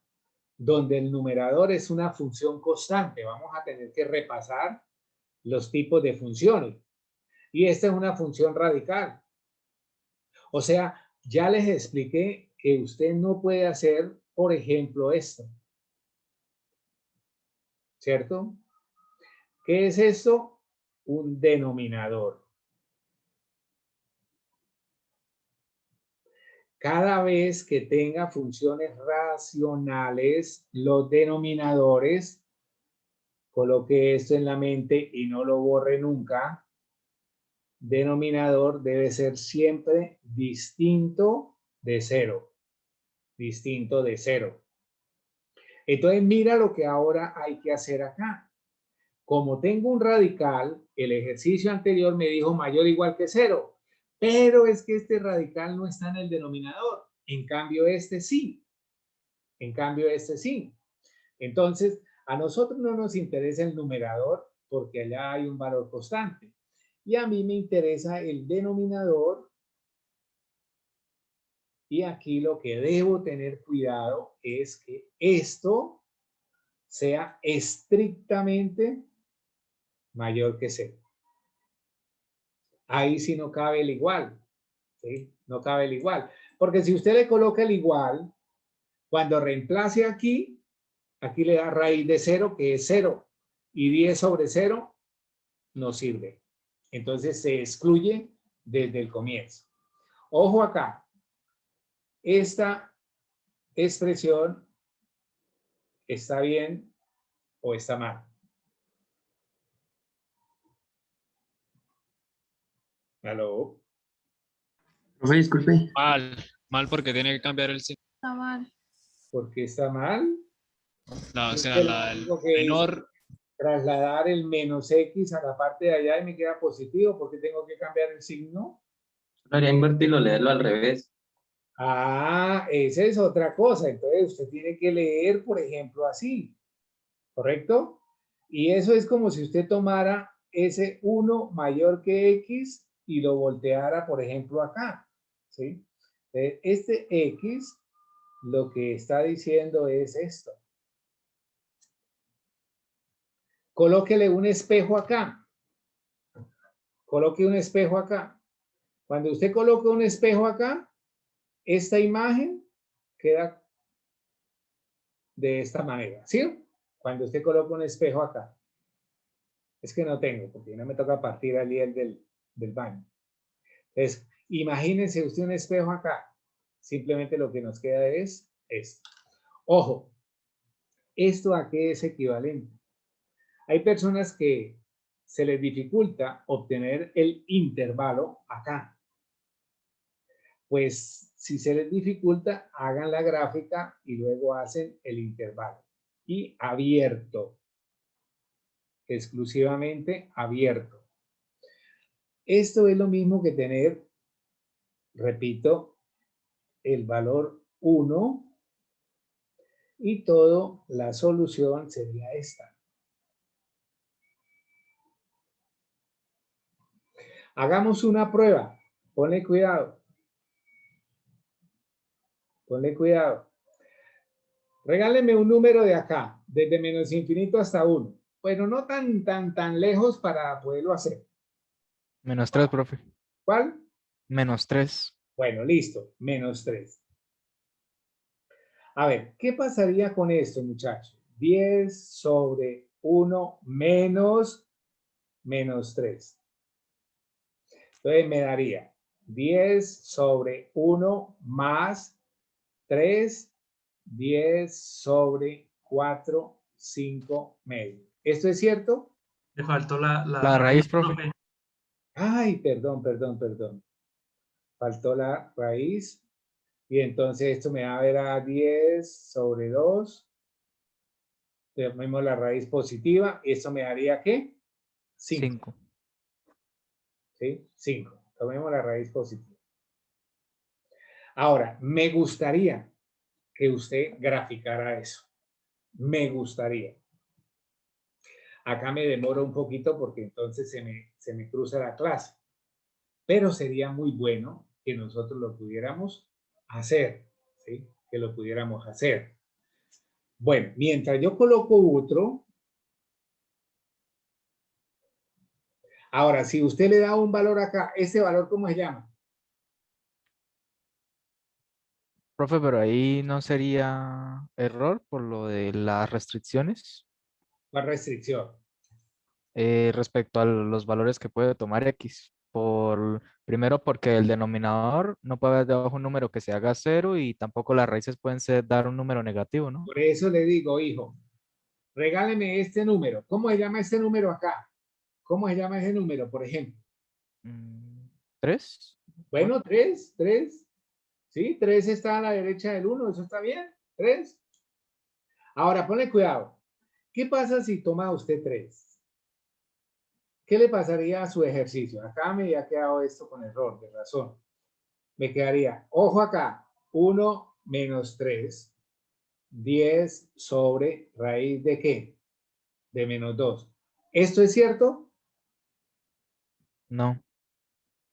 donde el numerador es una función constante. Vamos a tener que repasar los tipos de funciones. Y esta es una función radical. O sea, ya les expliqué que usted no puede hacer, por ejemplo, esto. ¿Cierto? ¿Qué es esto? Un denominador. Cada vez que tenga funciones racionales, los denominadores, coloque esto en la mente y no lo borre nunca, denominador debe ser siempre distinto de 0. Distinto de 0. Entonces mira lo que ahora hay que hacer acá. Como tengo un radical, el ejercicio anterior me dijo mayor o igual que 0. Pero es que este radical no está en el denominador. En cambio, este sí. En cambio, este sí. Entonces, a nosotros no nos interesa el numerador porque allá hay un valor constante. Y a mí me interesa el denominador. Y aquí lo que debo tener cuidado es que esto sea estrictamente mayor que 0. Ahí sí no cabe el igual. ¿Sí? No cabe el igual. Porque si usted le coloca el igual, cuando reemplace aquí, aquí le da raíz de 0, que es 0. Y 10 sobre 0 no sirve. Entonces se excluye desde el comienzo. Ojo acá. Esta expresión está bien o está mal. ¿Aló? Profe, disculpe. Mal porque tiene que cambiar el signo. Está mal. ¿Por qué está mal? No, o Es sea, que la lo del único que hice menor, trasladar el menos X a la parte de allá y me queda positivo. ¿Por qué tengo que cambiar el signo? Debería invertirlo, leerlo al revés. Ah, esa es otra cosa. Entonces usted tiene que leer, por ejemplo, así. ¿Correcto? Y eso es como si usted tomara ese 1 mayor que X y lo volteara, por ejemplo, acá. ¿Sí? Este X lo que está diciendo es esto. Colóquele un espejo acá. Coloque un espejo acá. Cuando usted coloque un espejo acá, esta imagen queda de esta manera, ¿sí? Cuando usted coloca un espejo acá. Es que no tengo, porque no me toca partir al hiel del baño. Entonces, imagínense usted un espejo acá. Simplemente lo que nos queda es esto. Ojo, ¿esto a qué es equivalente? Hay personas que se les dificulta obtener el intervalo acá. Pues si se les dificulta, hagan la gráfica y luego hacen el intervalo. Y abierto, exclusivamente abierto. Esto es lo mismo que tener, repito, el valor 1 y todo, la solución sería esta. Hagamos una prueba. Ponle cuidado. Ponle cuidado. Regáleme un número de acá, desde menos infinito hasta 1. Bueno, no tan lejos para poderlo hacer. -3, profe. ¿Cuál? -3. Bueno, listo. -3. A ver, ¿qué pasaría con esto, muchachos? 10 sobre 1 menos -3. Entonces me daría 10 sobre 1 más 3, 10 sobre 4, 5 medio. ¿Esto es cierto? Le faltó la La raíz, profe. Ay, perdón. Faltó la raíz. Y entonces esto me va a ver a 10 sobre 2. Tomemos la raíz positiva. ¿Esto me daría qué? 5. 5. ¿Sí? 5. Tomemos la raíz positiva. Ahora, me gustaría que usted graficara eso. Me gustaría. Acá me demoro un poquito porque entonces se me cruza la clase. Pero sería muy bueno que nosotros lo pudiéramos hacer. ¿Sí? Que lo pudiéramos hacer. Bueno, mientras yo coloco otro. Ahora, si usted le da un valor acá, ¿ese valor cómo se llama? Profe, pero ahí no sería error por lo de las restricciones ¿Cuál restricción? respecto a los valores que puede tomar X. Primero, porque el denominador no puede haber debajo un número que se haga 0 y tampoco las raíces pueden dar un número negativo, ¿no? Por eso le digo, hijo, regáleme este número. ¿Cómo se llama este número acá? ¿Cómo se llama ese número, por ejemplo? 3. Bueno, 3. Sí, 3 está a la derecha del 1, eso está bien. 3. Ahora, ponle cuidado. ¿Qué pasa si toma usted 3? ¿Qué le pasaría a su ejercicio? Acá me había quedado esto con error, de razón. Me quedaría, ojo acá, 1 menos 3, 10 sobre raíz de ¿qué? De -2. ¿Esto es cierto? No.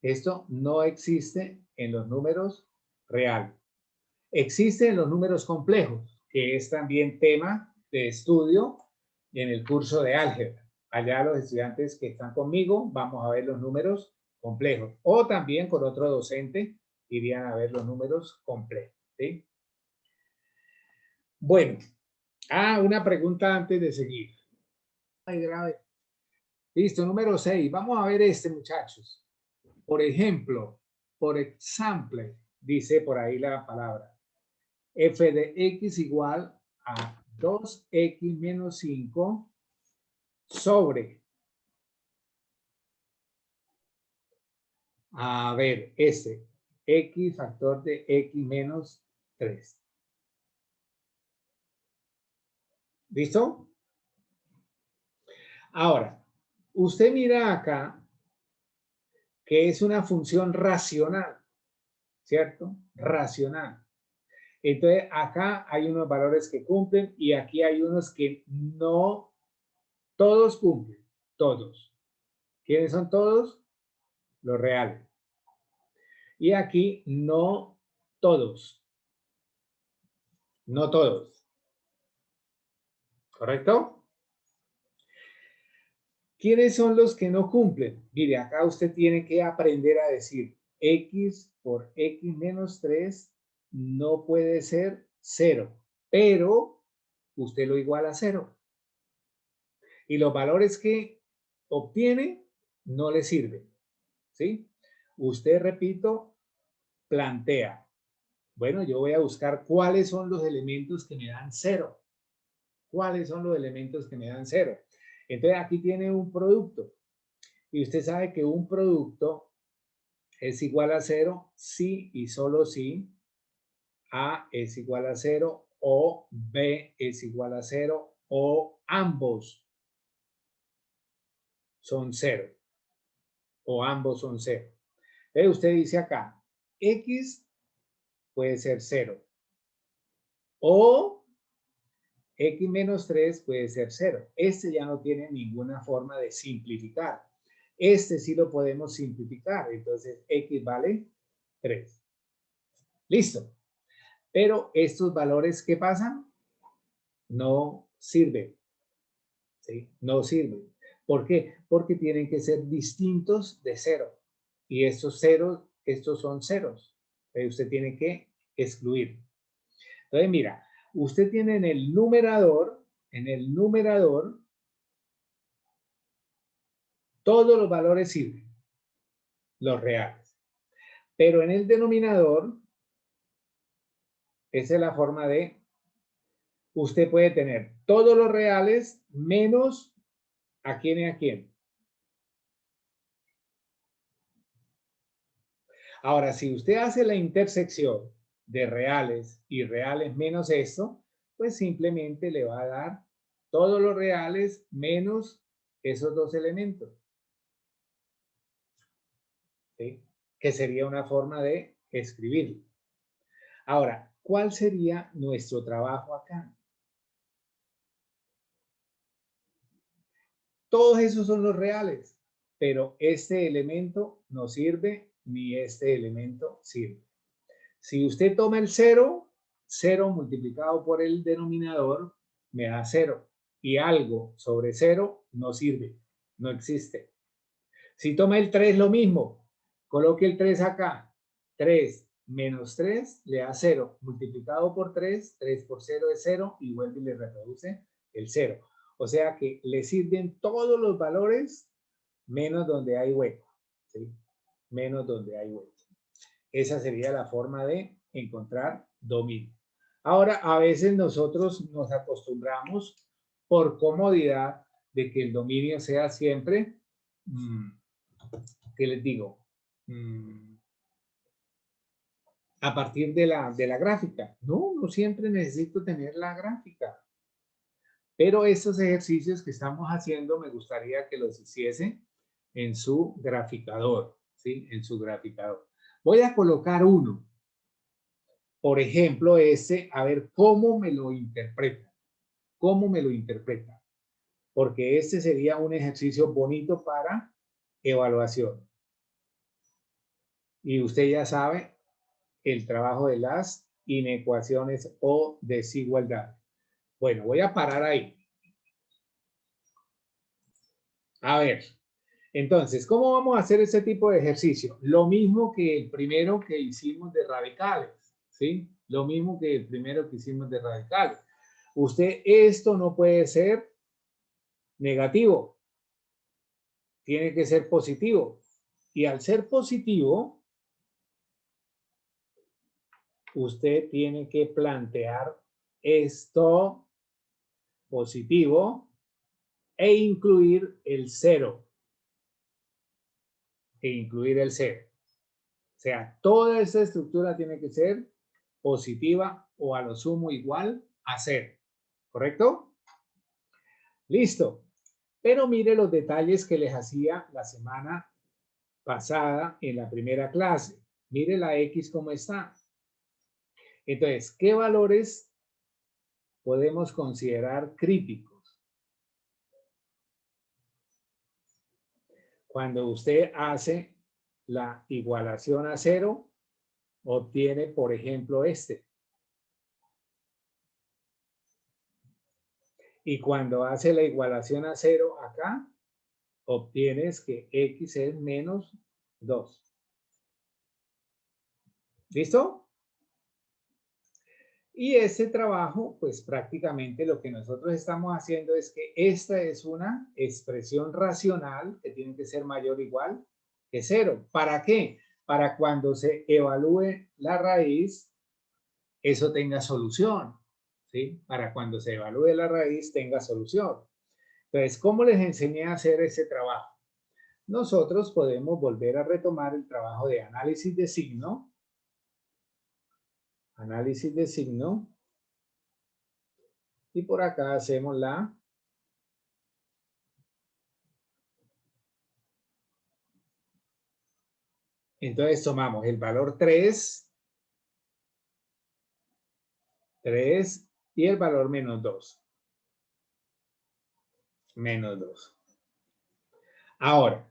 Esto no existe en los números reales. Existe en los números complejos, que es también tema de estudio en el curso de álgebra. Allá los estudiantes que están conmigo vamos a ver los números complejos. O también con otro docente irían a ver los números complejos. ¿Sí? Bueno. Una pregunta antes de seguir. Ay, grave. Listo, número 6. Vamos a ver este, muchachos. Por ejemplo, dice por ahí la palabra. F de X igual a 2X menos 5 sobre. A ver, X factor de X menos 3. ¿Listo? Ahora, usted mira acá que es una función racional, ¿cierto? Racional. Entonces, acá hay unos valores que cumplen y aquí hay unos que no, todos cumplen, todos. ¿Quiénes son todos? Los reales. Y aquí no todos. No todos. ¿Correcto? ¿Quiénes son los que no cumplen? Mire, acá usted tiene que aprender a decir X por X menos 3 no puede ser 0, pero usted lo iguala a 0. Y los valores que obtiene no le sirven. ¿Sí? Usted, repito, plantea. Bueno, yo voy a buscar cuáles son los elementos que me dan 0. ¿Cuáles son los elementos que me dan 0? Entonces aquí tiene un producto. Y usted sabe que un producto es igual a 0 si y solo si A es igual a 0 o B es igual a 0 o ambos son 0 o ambos son 0. Usted dice acá, X puede ser 0 o X menos 3 puede ser 0. Este ya no tiene ninguna forma de simplificar. Este sí lo podemos simplificar. Entonces, X vale 3. Listo. Pero estos valores, ¿qué pasan? No sirven. ¿Sí? No sirven. ¿Por qué? Porque tienen que ser distintos de 0. Y estos ceros, estos son ceros. Usted tiene que excluir. Entonces, mira, usted tiene en el numerador, todos los valores sirven, los reales. Pero en el denominador, esa es la forma de, usted puede tener todos los reales menos a quién y a quién. Ahora, si usted hace la intersección de reales y reales menos esto, pues simplemente le va a dar todos los reales menos esos dos elementos. ¿Sí? Que sería una forma de escribirlo. Ahora, ¿cuál sería nuestro trabajo acá? Todos esos son los reales, pero este elemento no sirve ni este elemento sirve. Si usted toma el 0, 0 multiplicado por el denominador me da 0 y algo sobre 0 no sirve, no existe. Si toma el 3, lo mismo, coloque el 3 acá, 3 menos 3 le da 0, multiplicado por 3, 3 por 0 es 0 y vuelve y le reproduce el 0. O sea que le sirven todos los valores menos donde hay hueco, ¿sí? Menos donde hay hueco. Esa sería la forma de encontrar dominio. Ahora, a veces nosotros nos acostumbramos por comodidad de que el dominio sea siempre, ¿qué les digo? A partir de la gráfica. No siempre necesito tener la gráfica. Pero estos ejercicios que estamos haciendo me gustaría que los hiciese en su graficador, ¿sí? En su graficador. Voy a colocar uno. Por ejemplo, a ver cómo me lo interpreta. ¿Cómo me lo interpreta? Porque este sería un ejercicio bonito para evaluación. Y usted ya sabe el trabajo de las inecuaciones o desigualdades. Bueno, voy a parar ahí. A ver, entonces, ¿cómo vamos a hacer este tipo de ejercicio? Lo mismo que el primero que hicimos de radicales, ¿sí? Lo mismo que el primero que hicimos de radicales. Usted, esto no puede ser negativo. Tiene que ser positivo. Y al ser positivo, usted tiene que plantear esto positivo e incluir el 0. O sea, toda esta estructura tiene que ser positiva o a lo sumo igual a 0. ¿Correcto? Listo. Pero mire los detalles que les hacía la semana pasada en la primera clase. Mire la X cómo está. Entonces, ¿qué valores podemos considerar críticos? Cuando usted hace la igualación a 0, obtiene, por ejemplo, este. Y cuando hace la igualación a 0 acá, obtienes que X es menos 2. ¿Listo? Y este trabajo, pues prácticamente lo que nosotros estamos haciendo es que esta es una expresión racional que tiene que ser mayor o igual que 0. ¿Para qué? Para cuando se evalúe la raíz, eso tenga solución. ¿Sí? Para cuando se evalúe la raíz tenga solución. Entonces, ¿cómo les enseñé a hacer ese trabajo? nosotros podemos volver a retomar el trabajo de análisis de signo. Análisis de signo. Y por acá hacemos la entonces tomamos el valor 3 y el valor menos 2. Menos 2. Ahora,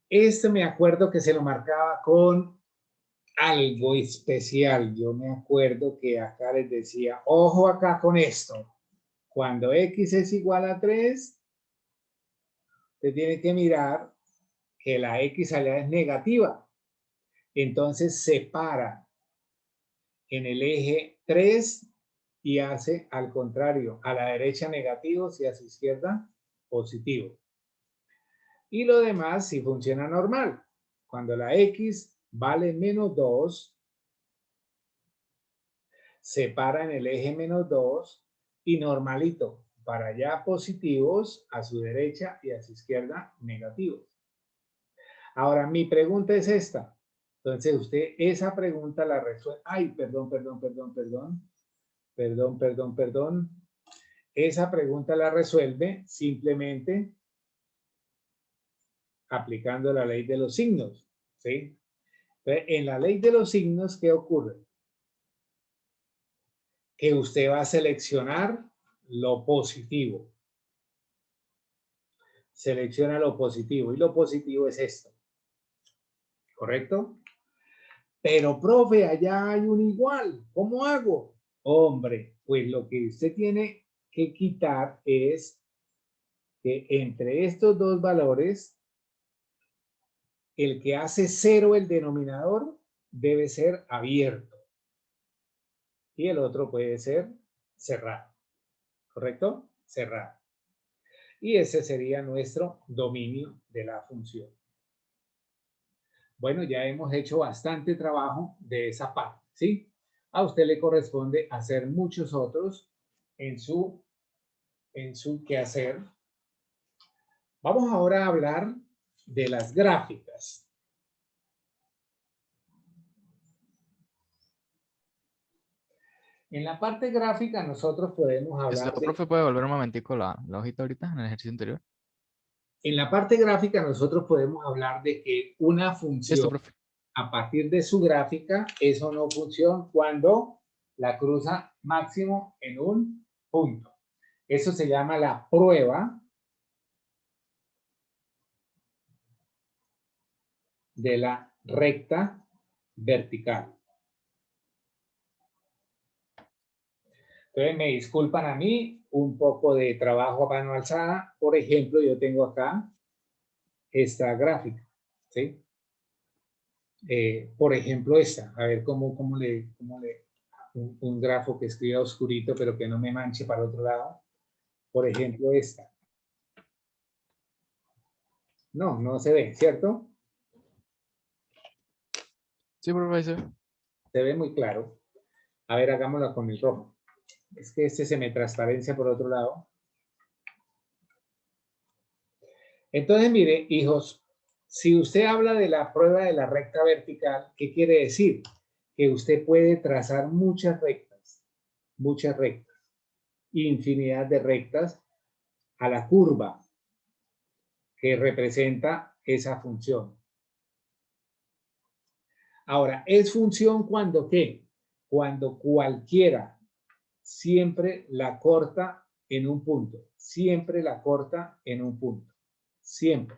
esto me acuerdo que se lo marcaba con algo especial. Yo me acuerdo que acá les decía, ojo acá con esto. Cuando x es igual a 3, usted tiene que mirar que la x allá es negativa. Entonces separa en el eje 3 y hace al contrario, a la derecha negativos y a su izquierda positivos. Y lo demás sí funciona normal. Cuando la x vale menos 2, separa en el eje menos 2 y normalito, para allá positivos, a su derecha y a su izquierda negativos. Ahora, mi pregunta es esta. Entonces, usted esa pregunta la resuelve. Ay, perdón. Esa pregunta la resuelve simplemente aplicando la ley de los signos, ¿sí? Entonces, en la ley de los signos, ¿qué ocurre? Que usted va a seleccionar lo positivo. Selecciona lo positivo y lo positivo es esto. ¿Correcto? Pero, profe, allá hay un igual. ¿Cómo hago? Hombre, pues lo que usted tiene que quitar es que entre estos dos valores, el que hace 0 el denominador debe ser abierto. Y el otro puede ser cerrado. ¿Correcto? Cerrado. Y ese sería nuestro dominio de la función. Bueno, ya hemos hecho bastante trabajo de esa parte, ¿sí? A usted le corresponde hacer muchos otros en su quehacer. Vamos ahora a hablar de las gráficas. En la parte gráfica nosotros podemos hablar de... Profe, ¿puede volver un momentico la hojita ahorita en el ejercicio anterior? En la parte gráfica nosotros podemos hablar de que una función Profe. a partir de su gráfica es o no función cuando la cruza máximo en un punto. Eso se llama la prueba de la recta vertical. Entonces me disculpan a mí un poco de trabajo a mano alzada. Por ejemplo, yo tengo acá esta gráfica, ¿sí? Por ejemplo, esta. A ver cómo le un grafo que escriba oscurito, pero que no me manche para el otro lado. Por ejemplo, esta. No se ve, ¿cierto? Sí, profesor. Se ve muy claro. A ver, hagámoslo con el rojo. Es que este se me transparencia por otro lado. Entonces, mire, hijos, si usted habla de la prueba de la recta vertical, ¿qué quiere decir? Que usted puede trazar muchas rectas, infinidad de rectas a la curva que representa esa función. Ahora, ¿es función cuando qué? Cuando cualquiera siempre la corta en un punto. Siempre la corta en un punto. Siempre.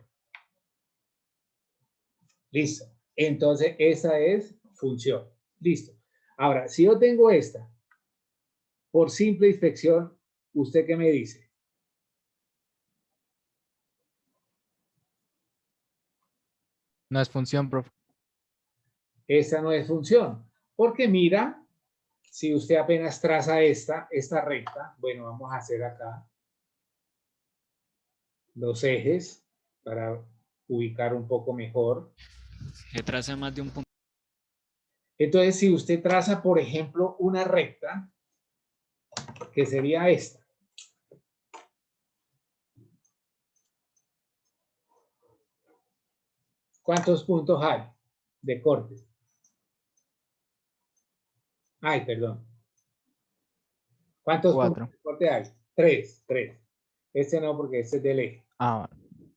Listo. Entonces, esa es función. Listo. Ahora, si yo tengo esta, por simple inspección, ¿usted qué me dice? No es función, profe. Esa no es función. Porque mira, si usted apenas traza esta recta, bueno, vamos a hacer acá los ejes para ubicar un poco mejor. Que trace más de un punto. Entonces, si usted traza, por ejemplo, una recta, que sería esta. ¿Cuántos puntos hay de corte? Ay, perdón. ¿Cuántos puntos 4. de corte hay? 3. Este no, porque este es del eje. Ah, bueno.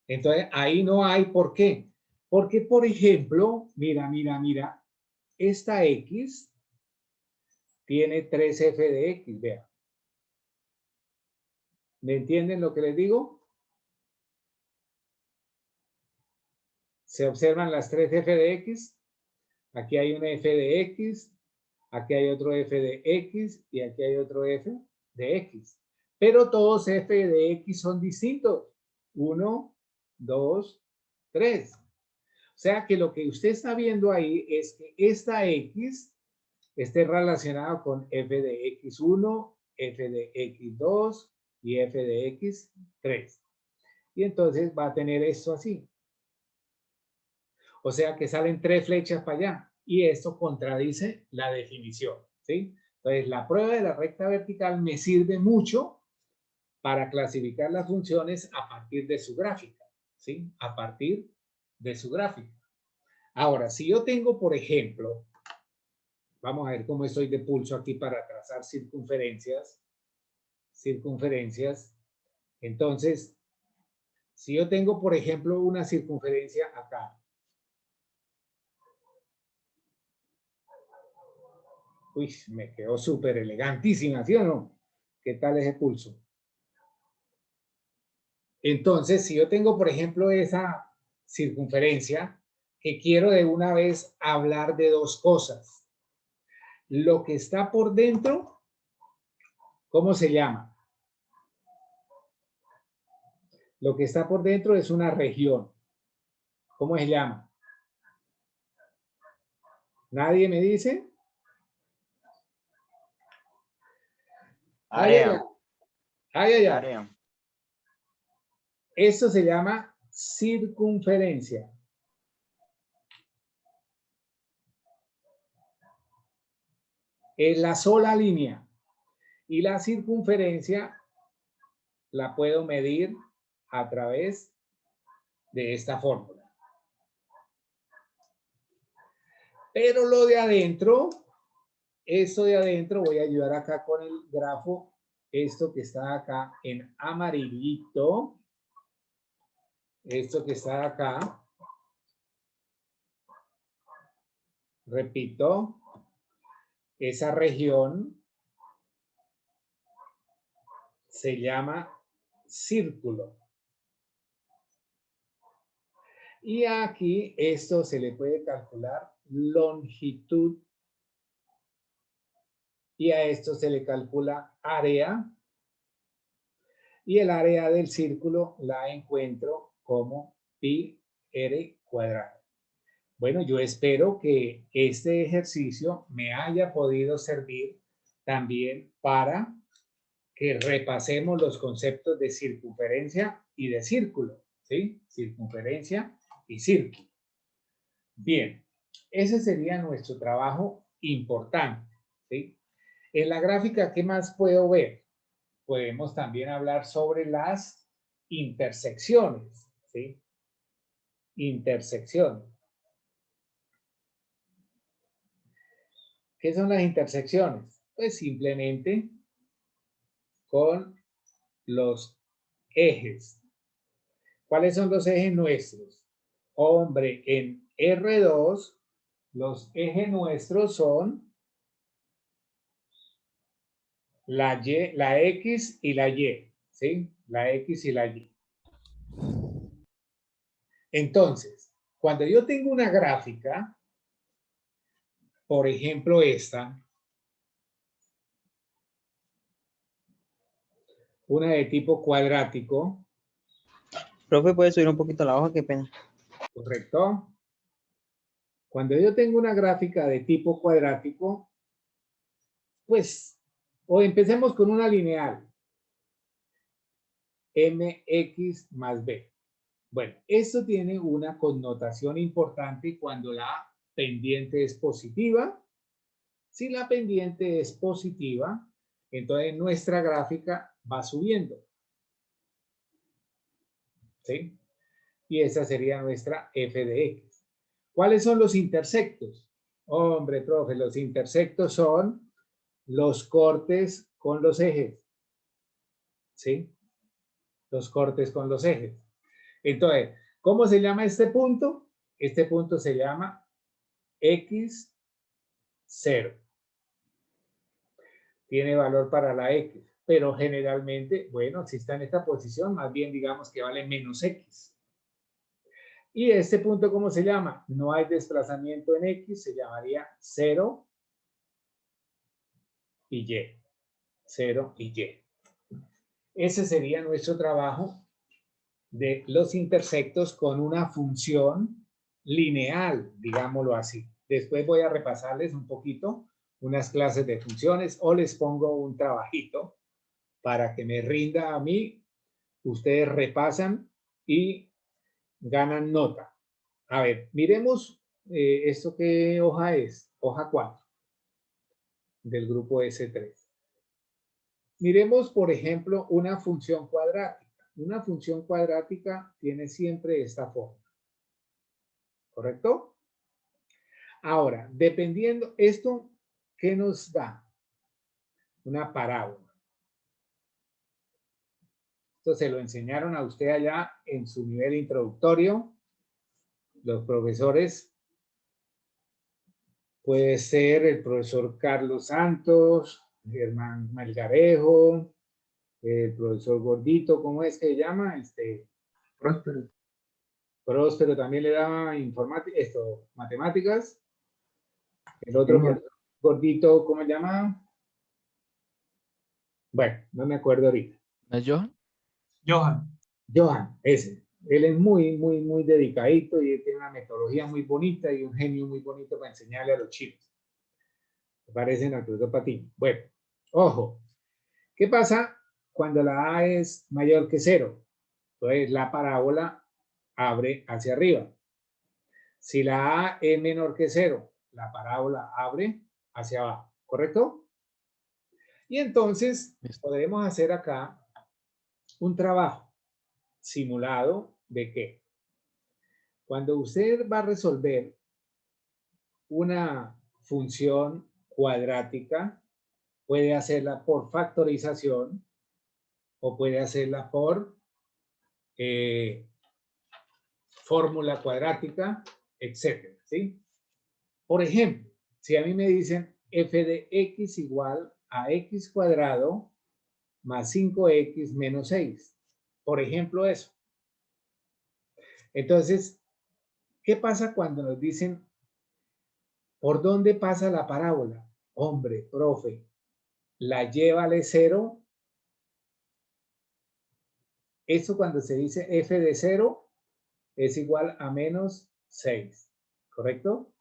Entonces, ahí no hay. ¿Por qué? Porque, por ejemplo, mira. Esta X tiene 3f de X, vea. ¿Me entienden lo que les digo? ¿Se observan las 3f de X? Aquí hay una f de X, aquí hay otro f de X y aquí hay otro f de X. Pero todos f de X son distintos. 1, 2, 3. O sea que lo que usted está viendo ahí es que esta X esté relacionado con f de X1, f de X2 y f de X3. Y entonces va a tener esto así. O sea que salen 3 flechas para allá. Y esto contradice la definición, ¿sí? Entonces, la prueba de la recta vertical me sirve mucho para clasificar las funciones a partir de su gráfica, ¿sí? A partir de su gráfica. Ahora, si yo tengo, por ejemplo, vamos a ver cómo estoy de pulso aquí para trazar circunferencias. Entonces, si yo tengo, por ejemplo, una circunferencia acá. Uy, me quedó súper elegantísima, ¿sí o no? ¿Qué tal ese pulso? Entonces, si yo tengo, por ejemplo, esa circunferencia, que quiero de una vez hablar de dos cosas. Lo que está por dentro, ¿cómo se llama? Lo que está por dentro es una región. ¿Cómo se llama? ¿Nadie me dice? Área. Área. Esto se llama circunferencia. Es la sola línea. Y la circunferencia la puedo medir a través de esta fórmula. Pero lo de adentro, esto de adentro, voy a ayudar acá con el grafo, esto que está acá en amarillito, esto que está acá, repito, esa región se llama círculo. Y aquí esto se le puede calcular longitud y a esto se le calcula área y el área del círculo la encuentro como pi r cuadrado. Bueno, yo espero que este ejercicio me haya podido servir también para que repasemos los conceptos de circunferencia y de círculo, ¿sí? Circunferencia y círculo. Bien, ese sería nuestro trabajo importante, ¿sí? En la gráfica, ¿qué más puedo ver? Podemos también hablar sobre las intersecciones, ¿sí? Intersecciones. ¿Qué son las intersecciones? Pues simplemente con los ejes. ¿Cuáles son los ejes nuestros? Hombre, en R2, los ejes nuestros son la Y, la X y la Y, ¿sí? La X y la Y. Entonces, cuando yo tengo una gráfica, por ejemplo esta, una de tipo cuadrático. Profe, ¿puede subir un poquito la hoja? Qué pena. ¿Correcto? Cuando yo tengo una gráfica de tipo cuadrático, pues, o empecemos con una lineal. Mx más b. Bueno, esto tiene una connotación importante cuando la pendiente es positiva. Si la pendiente es positiva, entonces nuestra gráfica va subiendo. ¿Sí? y esa sería nuestra f de x. ¿Cuáles son los intersectos? Hombre, profe, los intersectos son los cortes con los ejes. ¿Sí? Los cortes con los ejes. Entonces, ¿cómo se llama este punto? Este punto se llama x0. Tiene valor para la x, pero generalmente, bueno, si está en esta posición, más bien digamos que vale menos x. Y este punto, ¿cómo se llama? No hay desplazamiento en x, se llamaría 0 y y. 0 y y. Ese sería nuestro trabajo de los intersectos con una función lineal, digámoslo así. Después voy a repasarles un poquito unas clases de funciones o les pongo un trabajito para que me rinda a mí. Ustedes repasan y ganan nota. A ver, miremos esto. ¿Qué hoja es? Hoja 4 del grupo S3. Miremos, por ejemplo, una función cuadrática. Una función cuadrática tiene siempre esta forma. ¿Correcto? Ahora, dependiendo esto, ¿qué nos da? Una parábola. Esto se lo enseñaron a usted allá en su nivel introductorio. Los profesores, puede ser el profesor Carlos Santos, Germán Melgarejo, el profesor Gordito, ¿cómo es que se llama? Próspero. Próspero también le daba informática, matemáticas. El otro Gordito, ¿cómo se llama? Bueno, no me acuerdo ahorita. ¿No es Johan? Johan. Johan, ese. Él es muy, muy, muy dedicadito y tiene una metodología muy bonita y un genio muy bonito para enseñarle a los chicos. Me parecen al profesor Patiño. Bueno, ojo. ¿Qué pasa cuando la A es mayor que 0? Entonces la parábola abre hacia arriba. Si la A es menor que 0, la parábola abre hacia abajo. ¿Correcto? Y entonces podemos hacer acá un trabajo simulado de que cuando usted va a resolver una función cuadrática, puede hacerla por factorización o puede hacerla por fórmula cuadrática, etcétera, ¿sí? Por ejemplo, si a mí me dicen f de x igual a x cuadrado más 5x menos 6, por ejemplo eso. Entonces, ¿qué pasa cuando nos dicen por dónde pasa la parábola? Hombre, profe, la y vale 0. Eso cuando se dice f de 0 es igual a menos 6, ¿correcto?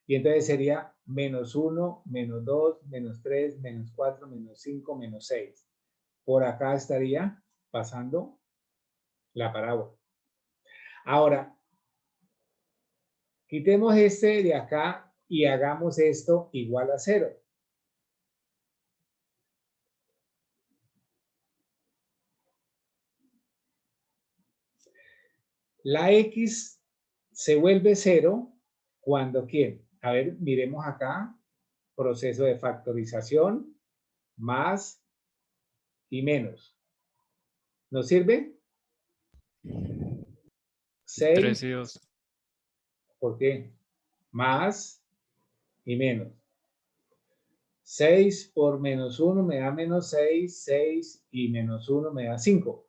Y entonces sería menos 1, menos 2, menos 3, menos 4, menos 5, menos 6. Por acá estaría pasando la parábola. Ahora, quitemos este de acá y hagamos esto igual a 0. La x se vuelve 0 cuando ¿quién? A ver, miremos acá. Proceso de factorización, más y menos. ¿Nos sirve? 6. 3 y 2. ¿Por qué? Más y menos. 6 por menos 1 me da menos 6, 6 y menos 1 me da 5.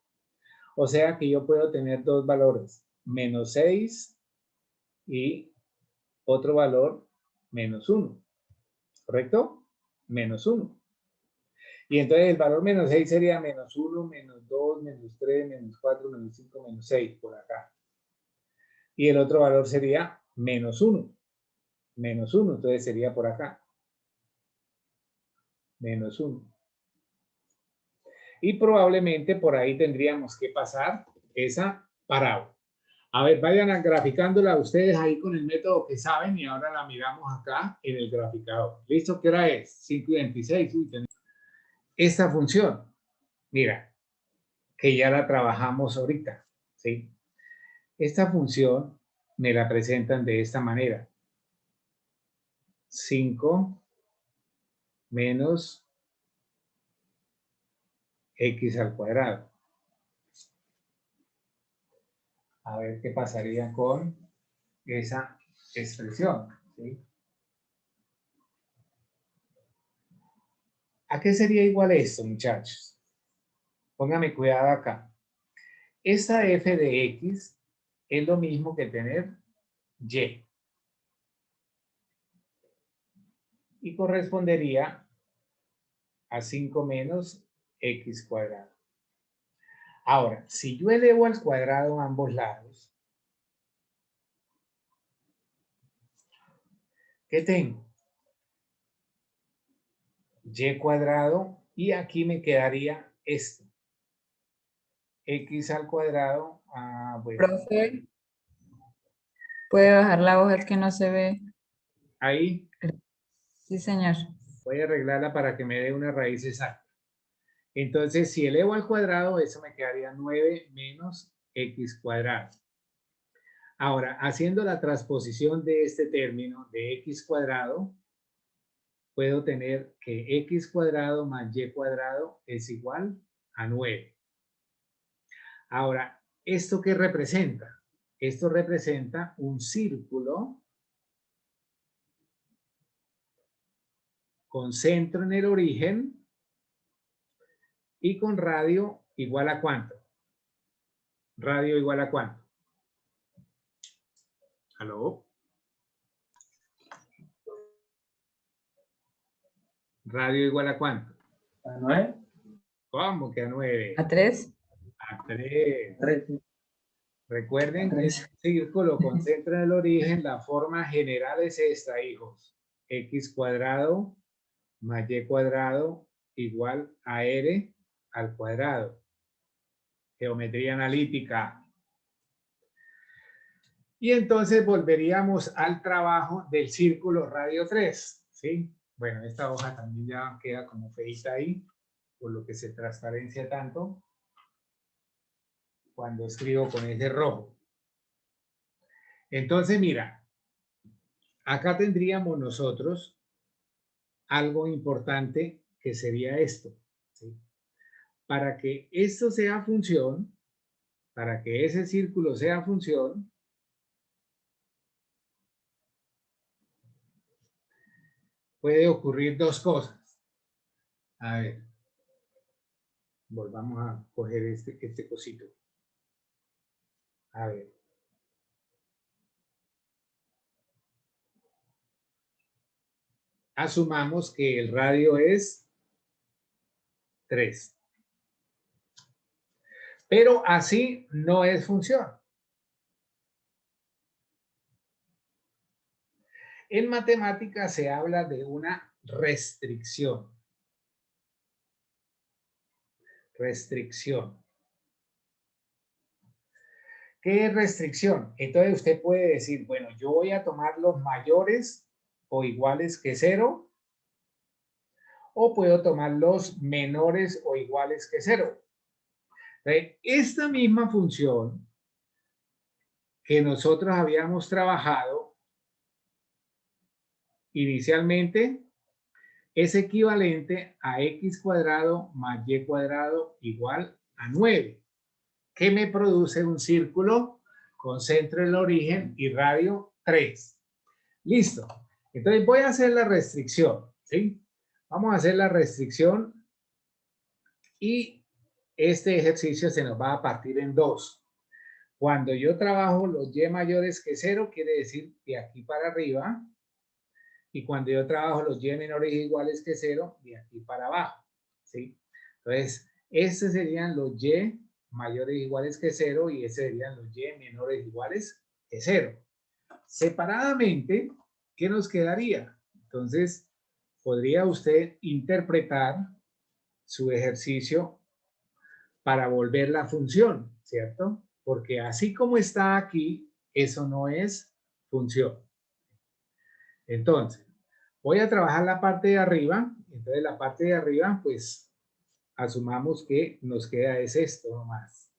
O sea que yo puedo tener dos valores, menos 6 y otro valor, menos 1. ¿Correcto? Menos 1. Y entonces el valor menos 6 sería menos 1, menos 2, menos 3, menos 4, menos 5, menos 6 por acá. Y el otro valor sería menos 1. Menos 1, entonces sería por acá. Menos 1. Y probablemente por ahí tendríamos que pasar esa parábola. A ver, vayan graficándola ustedes ahí con el método que saben y ahora la miramos acá en el graficador. ¿Listo? ¿Qué hora es? 5:26. Esta función, mira, que ya la trabajamos ahorita, ¿sí? Esta función me la presentan de esta manera. 5 menos x al cuadrado. A ver qué pasaría con esa expresión, ¿sí? ¿A qué sería igual esto, muchachos? Póngame cuidado acá. Esta f de x es lo mismo que tener y. Y correspondería a 5 menos x cuadrado. Ahora, si yo elevo al cuadrado a ambos lados, ¿qué tengo? Y cuadrado, y aquí me quedaría esto. X al cuadrado, bueno. Profe, puede bajar la hoja, es que no se ve. Ahí Sí, señor. voy a arreglarla para que me dé una raíz exacta. Entonces, si elevo al cuadrado, eso me quedaría 9 menos x cuadrado. Ahora, haciendo la transposición de este término de x cuadrado, puedo tener que x cuadrado más y cuadrado es igual a 9. Ahora, ¿esto qué representa? Esto representa un círculo con centro en el origen y con radio igual a ¿cuánto? Radio igual a ¿cuánto? ¿Aló? Radio igual a ¿cuánto? ¿A 9? ¿Cómo que a 9? ¿A 3? A 3. 3. Recuerden que el círculo con centro en el origen, la forma general es esta, hijos. X cuadrado más y cuadrado igual a r al cuadrado. Geometría analítica. Y entonces volveríamos al trabajo del círculo radio 3, ¿sí? Bueno, esta hoja también ya queda como feita ahí, por lo que se transparencia tanto cuando escribo con ese rojo. Entonces, mira, acá tendríamos nosotros algo importante que sería esto, ¿sí? Para que esto sea función, para que ese círculo sea función, puede ocurrir dos cosas. A ver, volvamos a coger este cosito. A ver. Asumamos que el radio es 3. Pero así no es función. En matemáticas se habla de una restricción. Restricción. ¿Qué es restricción? Entonces usted puede decir, bueno, yo voy a tomar los mayores o iguales que 0, o puedo tomar los menores o iguales que 0. Esta misma función que nosotros habíamos trabajado inicialmente es equivalente a x cuadrado más y cuadrado igual a 9, que me produce un círculo con centro en el origen y radio 3. Listo. Entonces voy a hacer la restricción, ¿sí? Vamos a hacer la restricción y este ejercicio se nos va a partir en dos. Cuando yo trabajo los y mayores que 0, quiere decir de aquí para arriba. Y cuando yo trabajo los y menores iguales que 0, de aquí para abajo, ¿sí? Entonces, estos serían los y mayores iguales que 0 y estos serían los y menores iguales que 0. Separadamente, ¿qué nos quedaría? Entonces, podría usted interpretar su ejercicio para volver la función, ¿cierto? Porque así como está aquí, eso no es función. Entonces, voy a trabajar la parte de arriba. Entonces, la parte de arriba, pues, asumamos que nos queda es esto nomás.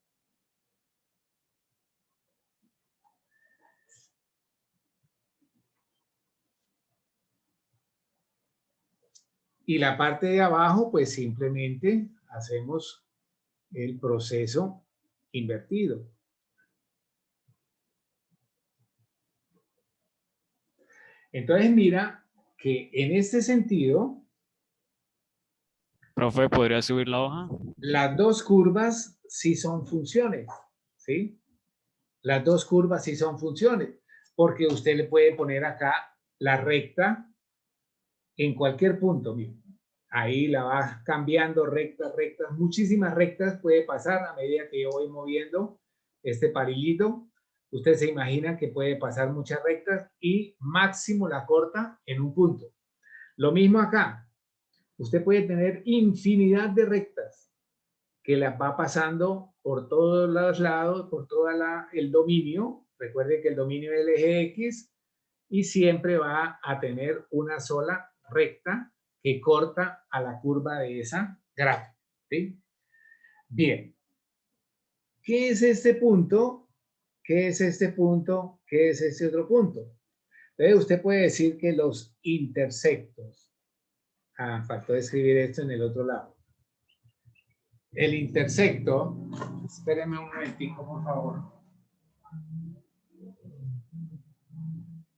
Y la parte de abajo, pues simplemente hacemos el proceso invertido. Entonces mira que en este sentido, Profe, ¿podría subir la hoja? las dos curvas sí son funciones, ¿sí? Las dos curvas sí son funciones, porque usted le puede poner acá la recta en cualquier punto, mire. Ahí la va cambiando rectas, rectas, muchísimas rectas puede pasar a medida que yo voy moviendo este palillito. Usted se imagina que puede pasar muchas rectas y máximo la corta en un punto. Lo mismo acá. Usted puede tener infinidad de rectas que las va pasando por todos los lados, por todo el dominio. Recuerde que el dominio es el eje X y siempre va a tener una sola recta que corta a la curva de esa gráfica. ¿Sí? Bien. ¿Qué es este punto? ¿Qué es este punto? ¿Qué es este otro punto? Entonces usted puede decir que los intersectos. Faltó escribir esto en el otro lado. El intersecto, espéreme un momentico, por favor.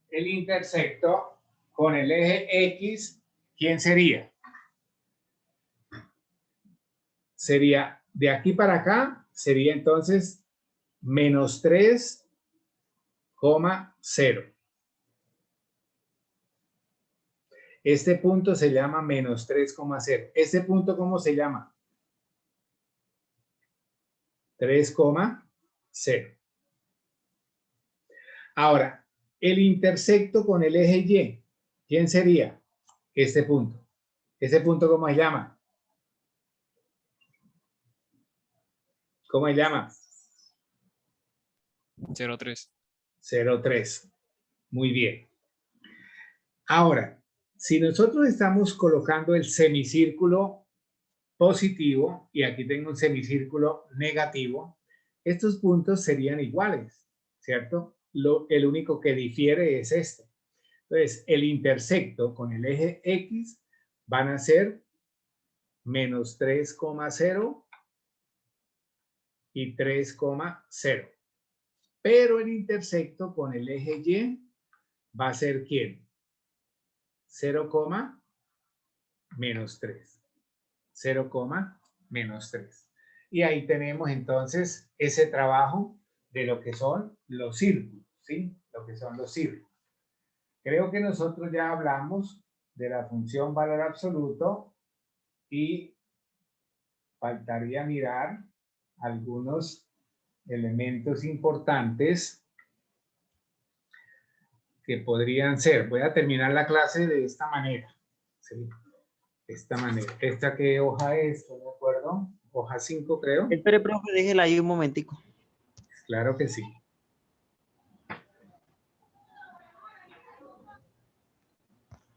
El intersecto con el eje X, ¿quién sería? Sería de aquí para acá, sería entonces menos 3,0. Este punto se llama menos 3,0. ¿Este punto cómo se llama? 3,0. Ahora, el intersecto con el eje Y, ¿quién sería? Este punto. ¿Ese punto cómo se llama? ¿Cómo se llama? 0,3. 0,3. Muy bien. Ahora, si nosotros estamos colocando el semicírculo positivo y aquí tengo un semicírculo negativo, estos puntos serían iguales, ¿cierto? El único que difiere es este. Entonces, el intersecto con el eje X van a ser menos 3,0 y 3,0. Pero el intersecto con el eje Y va a ser ¿quién? 0, menos 3. 0, menos 3. Y ahí tenemos entonces ese trabajo de lo que son los círculos, ¿sí? Lo que son los círculos. Creo que nosotros ya hablamos de la función valor absoluto y faltaría mirar algunos elementos importantes que podrían ser. Voy a terminar la clase de esta manera, ¿sí? De esta manera. ¿Esta qué hoja es? ¿No me acuerdo? Hoja 5, creo. Espere, profe, déjela ahí un momentico. Claro que sí.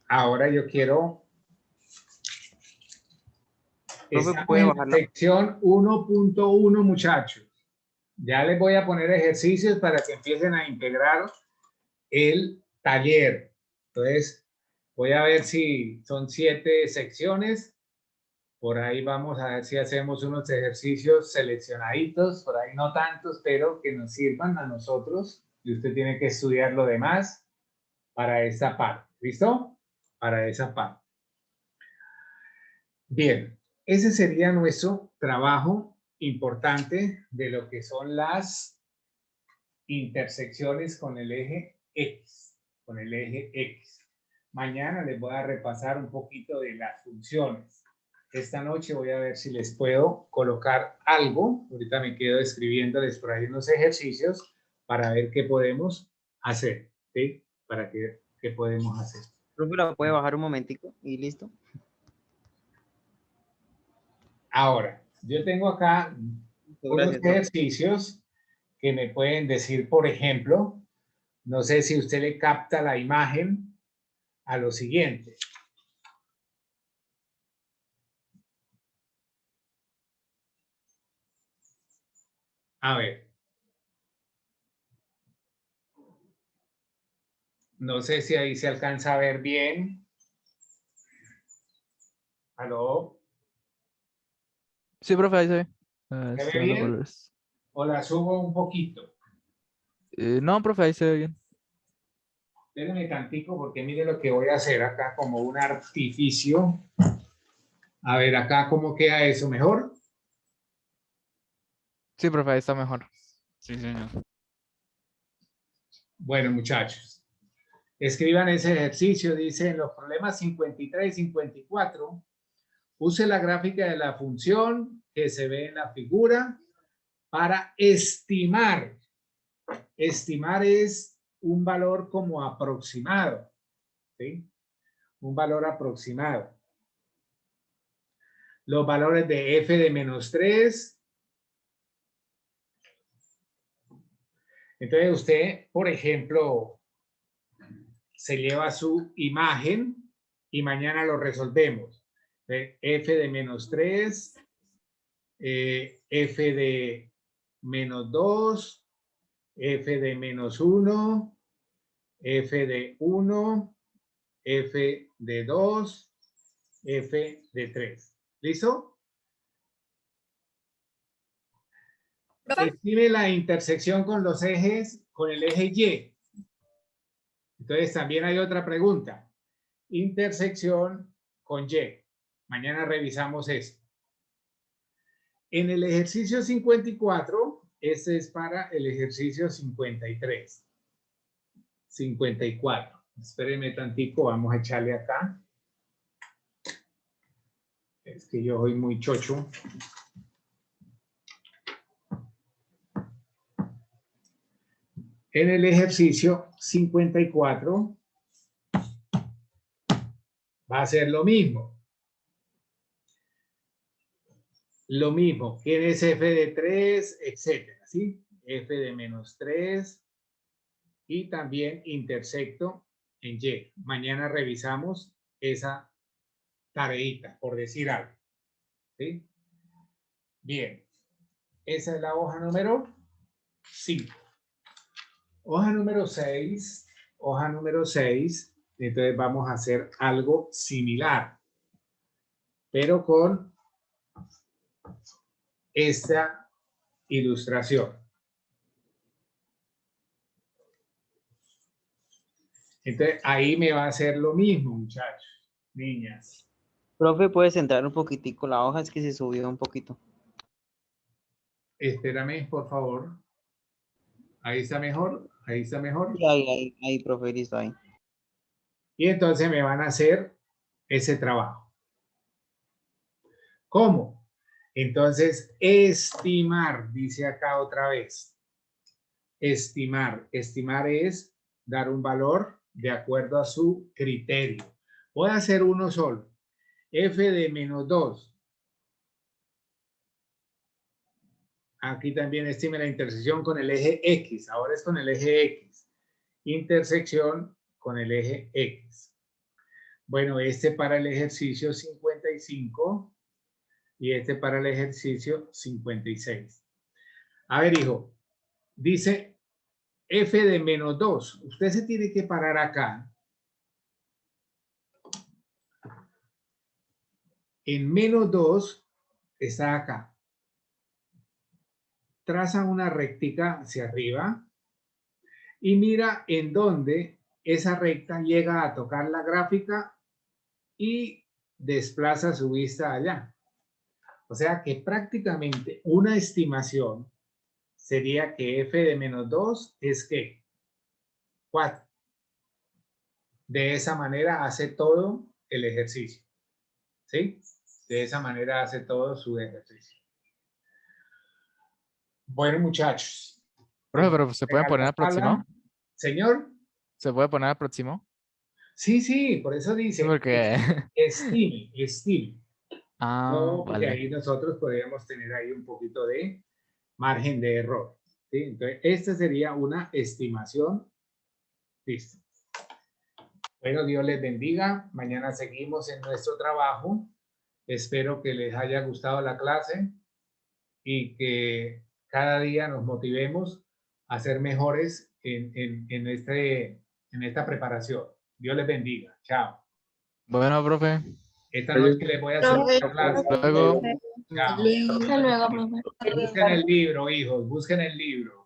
Ahora yo quiero... Profe, Estamos puede en la bajarla. sección 1.1, muchachos. Ya les voy a poner ejercicios para que empiecen a integrar el taller. Entonces, voy a ver si son 7 secciones. Por ahí vamos a ver si hacemos unos ejercicios seleccionaditos, por ahí no tantos, pero que nos sirvan a nosotros. Y usted tiene que estudiar lo demás para esa parte. ¿Listo? Para esa parte. Bien, ese sería nuestro trabajo importante de lo que son las intersecciones con el eje X, con el eje X. Mañana les voy a repasar un poquito de las funciones. Esta noche voy a ver si les puedo colocar algo. Ahorita me quedo escribiéndoles por ahí unos ejercicios para ver qué podemos hacer, ¿sí? Para qué podemos hacer. Profe, la puede bajar un momentico y listo. Ahora, yo tengo acá unos Gracias, profe. ejercicios que me pueden decir, por ejemplo, no sé si usted le capta la imagen a lo siguiente. A ver. No sé si ahí se alcanza a ver bien. ¿Aló? Sí, profe, ahí se ve. ¿Se ve Están los bien? valores. ¿O la subo un poquito? No, profe, ahí se ve bien. Déjenme tantico porque mire lo que voy a hacer acá como un artificio. A ver, acá cómo queda eso, ¿mejor? Sí, profe, ahí está mejor. Sí, señor. Bueno, muchachos, escriban ese ejercicio. Dice en los problemas 53 y 54, use la gráfica de la función que se ve en la figura para estimar. Estimar es un valor como aproximado, ¿sí? Un valor aproximado. Los valores de f de menos 3. Entonces usted, por ejemplo, se lleva su imagen y mañana lo resolvemos. F de menos 3, F de menos 2, F de menos 1, F de 1, F de 2, F de 3. ¿Listo? Estime la intersección con los ejes, con el eje Y. Entonces también hay otra pregunta. Intersección con Y. Mañana revisamos eso. En el ejercicio 54, este es para el ejercicio 53. 54. Espérenme tantico, vamos a echarle acá. Es que yo soy muy chocho. En el ejercicio 54 va a ser lo mismo. Lo mismo, ¿quién es f de 3, etcétera? ¿Sí? F de menos 3 y también intersecto en Y. Mañana revisamos esa tareita, por decir algo. ¿Sí? Bien. Esa es la hoja número 5. Hoja número 6. Hoja número 6. Entonces vamos a hacer algo similar, pero con esta ilustración. Entonces ahí me va a hacer lo mismo, muchachos, niñas. Profe, puedes centrar un poquitico la hoja, es que se subió un poquito. Espérame, por favor. Ahí está mejor. Ahí está mejor. Sí, ahí, profe, listo, ahí. Y entonces me van a hacer ese trabajo. ¿Cómo? Entonces, estimar, dice acá otra vez. Estimar. Estimar es dar un valor de acuerdo a su criterio. Voy a hacer uno solo. F de menos 2. Aquí también estime la intersección con el eje X. Ahora es con el eje X. Intersección con el eje X. Bueno, este para el ejercicio 55 y este para el ejercicio 56. A ver, hijo, dice f de menos 2. Usted se tiene que parar acá. En menos 2 está acá. Traza una rectica hacia arriba y mira en dónde esa recta llega a tocar la gráfica y desplaza su vista allá. O sea que prácticamente una estimación sería que f de menos 2 es ¿qué? 4. De esa manera hace todo el ejercicio. ¿Sí? De esa manera hace todo su ejercicio. Bueno, muchachos. Profe, pero ¿se pueden poner aproximado? Señor. ¿Se puede poner aproximado? Sí, sí, por eso dice. Sí, porque... Estime. Ah, No, porque vale. ahí nosotros podríamos tener ahí un poquito de margen de error. ¿Sí? Entonces, esta sería una estimación. Listo. Bueno, Dios les bendiga. Mañana seguimos en nuestro trabajo. Espero que les haya gustado la clase y que cada día nos motivemos a ser mejores en esta preparación. Dios les bendiga. Chao. Bueno, profe. Esta noche les voy a hacer otra clase. Luego. Chao. Hasta luego, profe. Busquen el libro, hijos, busquen el libro.